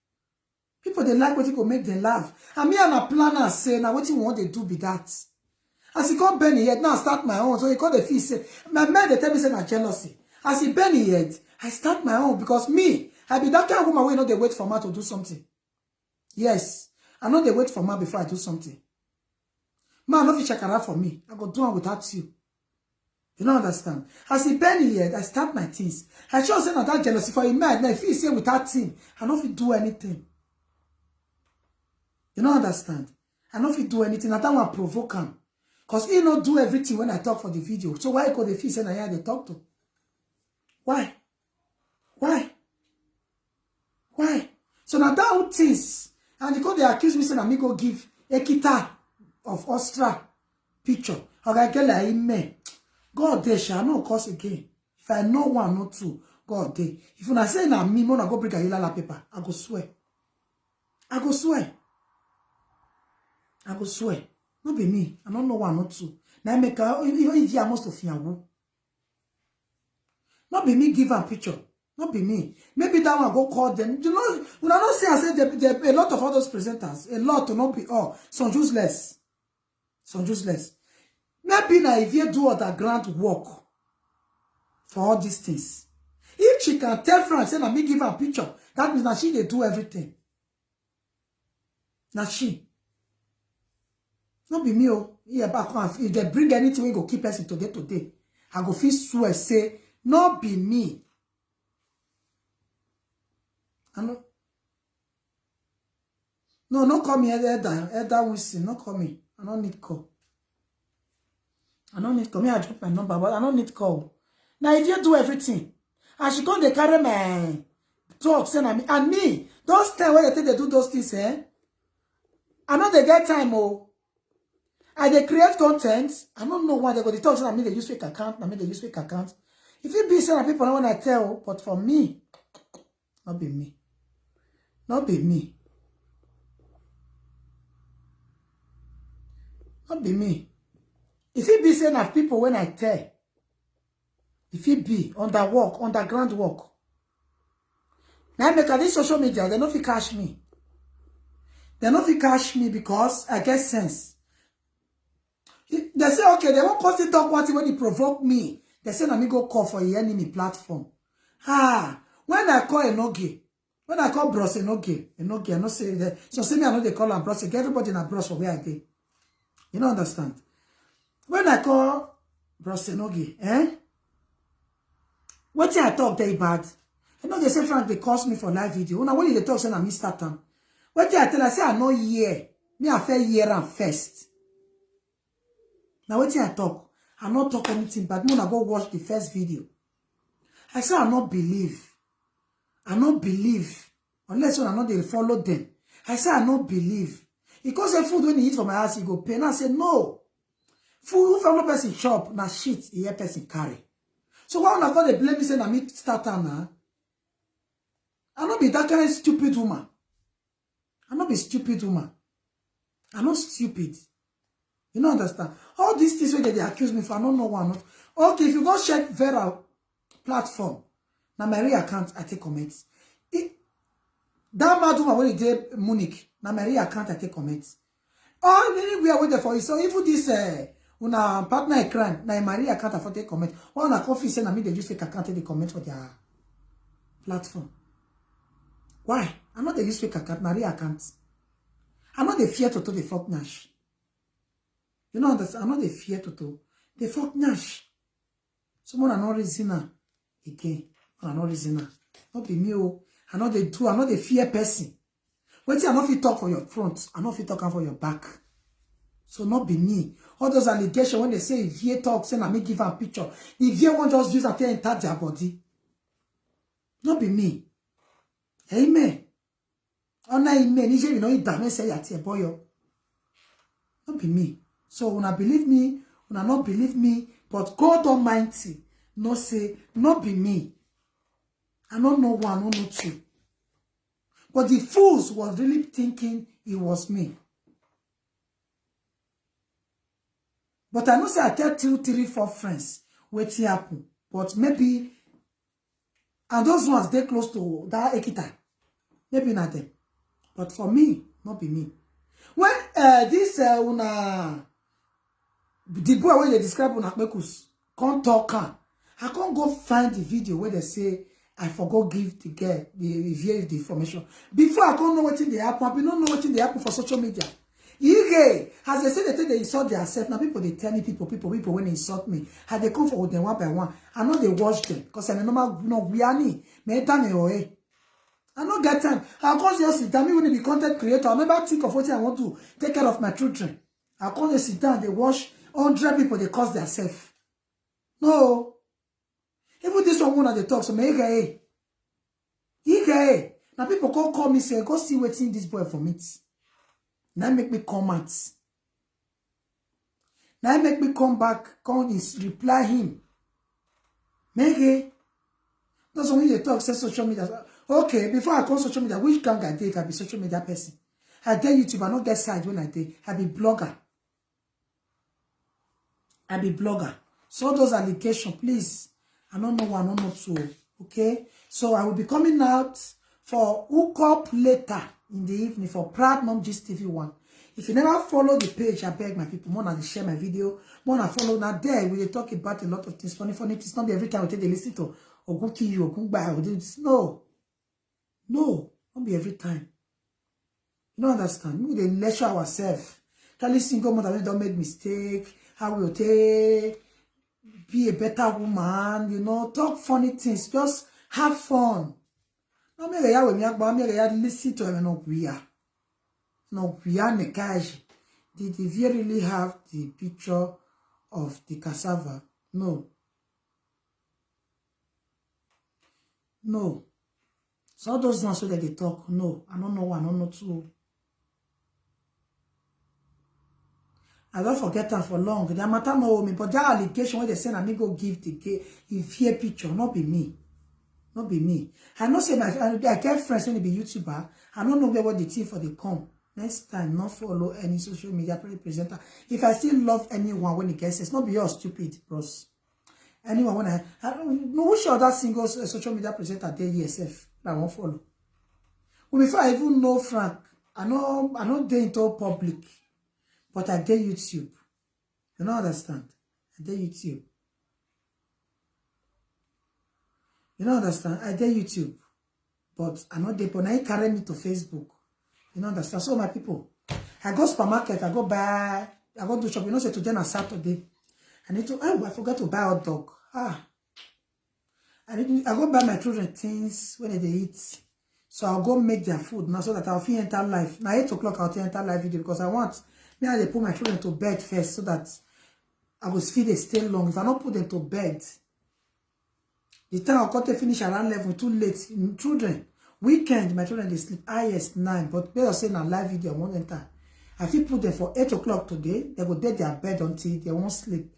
People they like what it go make them laugh. And me and a planner say now what you want they do be that. As he come Benny head, now I start my own. So he call the fee say, my man they tell me say na jealousy. As he Benny head, I start my own because me, I be that kind of woman where you know they wait for me to do something. Yes. I know they wait for me before I do something. Man, no fit check out for me. I go do it without you. You don't understand. As he Benny head, I start my things. I sure say not that jealousy for him. Now if he say without him, I don't fit do anything. You don't understand. I don't fit do anything. I don't want to provoke him. Because he not do everything when I talk for the video. So why could the fee say I hear they talk to? Why? Why? Why? So now that things, and because they accuse me saying I go give a guitar of Ostra picture. Okay, get like me. God they shall not cause again. If I know one, not two, God they. If you say na me, I go bring a yellow paper. I go swear. I go swear. I go swear. Not be me. I don't know one, not two. Now I make if you must of you. Not be me give a picture. Not be me. Maybe that one go call them. You know, when I don't say I said there a lot of others presenters. A lot to not be all. Some useless. Some useless. Maybe now if you do underground work for all these things. If she can tell France, say, me give her a picture, that means now she they do everything. Now she. Not be me, oh. Yeah, back on. If they bring anything, we go keep us today. I go feel swear, say, not be me. I know. No call me Elder Wilson. No call me. I don't need call. I don't need call. Me, I drop my number, but I don't need call. Now, if you do everything, and she come, they carry my talk, and me, those times when they do those things, I know they get time, oh. And they create content. I don't know why they go to talk, and me, they use fake account, and me, they use fake account. If you be saying people, I want to tell, but for me, not be me. Not be me. Not be me. If it be saying of people when I tell, if it be underground work. Now make this social media, they don't fit catch me. They don't fit catch me because I get sense. They say, okay, they won't constantly talk one thing when they provoke me. They say, let me go call for a enemy platform. When I call Enoge, when I call Bros Enoge, I don't say that. So say me, I know they call them Bros. Everybody in a Bros for where I dey. You don't understand. When I call Bros Enoge, what I talk they bad? You know they say Frank they cost me for live video. Now when they talk say I miss that time. What I tell I say I know year. Me I fair year and first. Now what I talk? I not talk anything, but when I go watch the first video. I say I not believe. I not believe. Unless when I know they follow them. I say I not believe. Because the food when he eat from my house, he go pay. And I say no. Food from no person shop, na shit, he hear person carry. So why not they blame me say na me starter now? I not be that kind of stupid woman. I not be stupid woman. I not stupid. You don't understand? All these things where they accuse me for, I don't know one. Okay, if you go check Vera platform, now my real account, I take comments. That mad woman when he did Munich, now my real account, I take comments. Oh, anywhere waiting for you. So even this una partner in crime, now my real account, I take comment. One na coffee say na me they use fake account, they comment for their platform. Why? I'm not the use fake account, my real account. I'm not the fear to the fuck Nash. You know that I'm not the fear to the fuck Nash. Someone are not reasoner again. I'm not reasoner. Not be me. I'm not the do. I'm not the fear person. Wait till I not fit talk for your front. I not fit talk for your back. So not be me. All those allegations when they say Ivie talk, say na me give am picture. Ivie won't just use and enter their body. Not be me. Amen. Ona ime nije you know it damn say at your boy. Not be me. So when I believe me, when I not believe me, but God Almighty no say not be me. I don't know one, I don't know two. But the fools was really thinking it was me. But I know say I tell 2, 3, 4 friends what happen. But maybe, and those ones they close to that Ekita. Maybe not them. But for me, not be me. When this the boy when they describe Unakmekus can't talk, I can't go find the video where they say I forgot give the girl the information. Before I can't know what they happen, I don't know what they happen for social media. As they say they insult themselves. Now people they tell me people when they insult me, how they come forward them one by one. I know they watch them because I know no we are me away. I don't get time. I'll cause you sit down. Me when they be content creator, I'll never think of what I want to take care of my children. I'll call they sit down, they watch 100 people, they cause themselves. No. Even this one they talk, so me now people call me say, go see what's in this boy for me. Now make me comment. Now make me come back, come is reply him. Make that's when they talk, say social media. Okay, before I call social media, which gang I did if I be social media person? I did YouTube, I don't get side when I did. I be blogger. So those allegations, please. I don't know one, I don't know two. Okay? So I will be coming out for hook up later in the evening for Proud Mom Gist TV 1. If you never follow the page, I beg my people, more than share my video, more than follow. Now there, we talk about a lot of things, funny things. Not be every time we take the listen to or go kill you or go buy or this. No, not be every time. You don't understand. We dey lecture ourselves. Tell you single mother don't make mistake. How we take be a better woman. You know, talk funny things. Just have fun. No me reya we mi agba me reya listen to him no we are nekaj. Did Ivie really have the picture of the cassava? No. So those ones so that they talk. No, I don't know one, I don't know two. I don't forget them for long. They matter no me, but that allegation where they say I me go give the Ivie picture, not be me. Not be me. I know say I get friends when they be YouTuber. I don't know where what the team for they come. Next time, not follow any social media presenter. If I still love anyone when it gets, it's not be your stupid, bros. Anyone when I don't know which other single social media presenter there ESF I won't follow. Well, before I even know Frank, I know they into public, but I did YouTube. You don't understand? I did YouTube. You don't understand? I did YouTube, but I know they but now carry me to Facebook. You don't understand? So my people, I go supermarket, I go do shop. You know, say today on Saturday. I forgot to buy hot dog. I go buy my children things when they eat. So I'll go make their food now so that I'll feel enter live. Now 8 o'clock I'll enter live video because I want me I put my children to bed first so that I will feel they stay long. If I don't put them to bed, the time I'll cut finish around 11 too late. Children, weekend my children they sleep highest 9, but better say now live video I won't enter. I feel put them for 8 o'clock today. They go dead their bed until they won't sleep.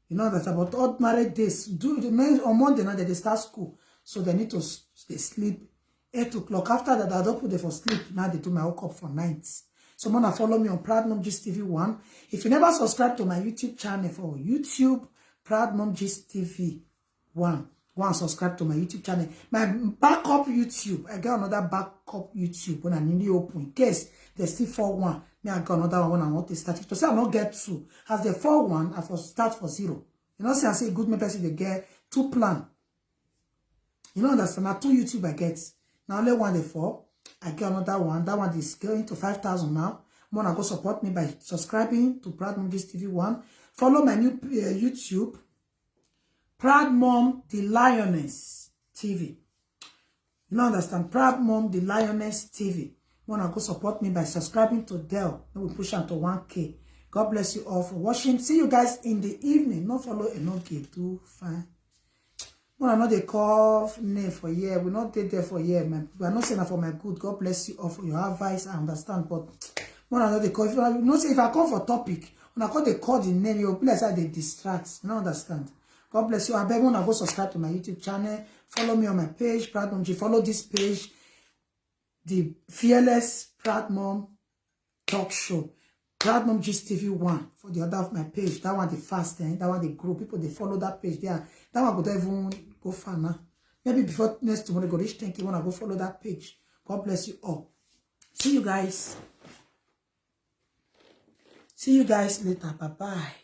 You know that's about ordinary days. On Monday now they start school, so they need to they sleep 8 o'clock. After that, I don't put them for sleep. Now they do my wake up for nights. So wanna follow me on Proud Mom Gist TV 1. If you never subscribe to my YouTube channel for YouTube, Proud Mom Gist TV 1. Go and subscribe to my YouTube channel. My backup YouTube, I got another backup YouTube when I newly open. In case there's still 4-1, me I got another one when I want to start. To say I not get 2, as the 4-1, I for start for 0. You know, say I say good me person they get 2 plan. You know understand? Now 2 YouTube I get. Now only 1 the 4. I get another one. That one is going to 5,000 now. Wanna go support me by subscribing to Proud Mom Gist TV 1. Follow my new YouTube. Proud Mom the Lioness TV. You know understand? Proud Mom the Lioness TV. Wanna go support me by subscribing to Dell. Then we push on to 1K God bless you all for watching. See you guys in the evening. Not follow Enoke too fine. When I know they call name for year, we not take there for year, man. We are not saying that for my good. God bless you all for your advice. I understand, but when I know they call, if I not say if I come for topic, when I call they call the name, you'll be like they distract. You don't understand. God bless you. I beg when I go subscribe to my YouTube channel, follow me on my page, Proud Mom G. Follow this page, the Fearless Proud Mom Talk Show. Proud Mom Gist TV 1 for the other of my page. That one the fast, that one the group. People they follow that page there. That one could even go far now. Maybe before next tomorrow go reach 10K when I go follow that page. God bless you all. See you guys. See you guys later. Bye bye.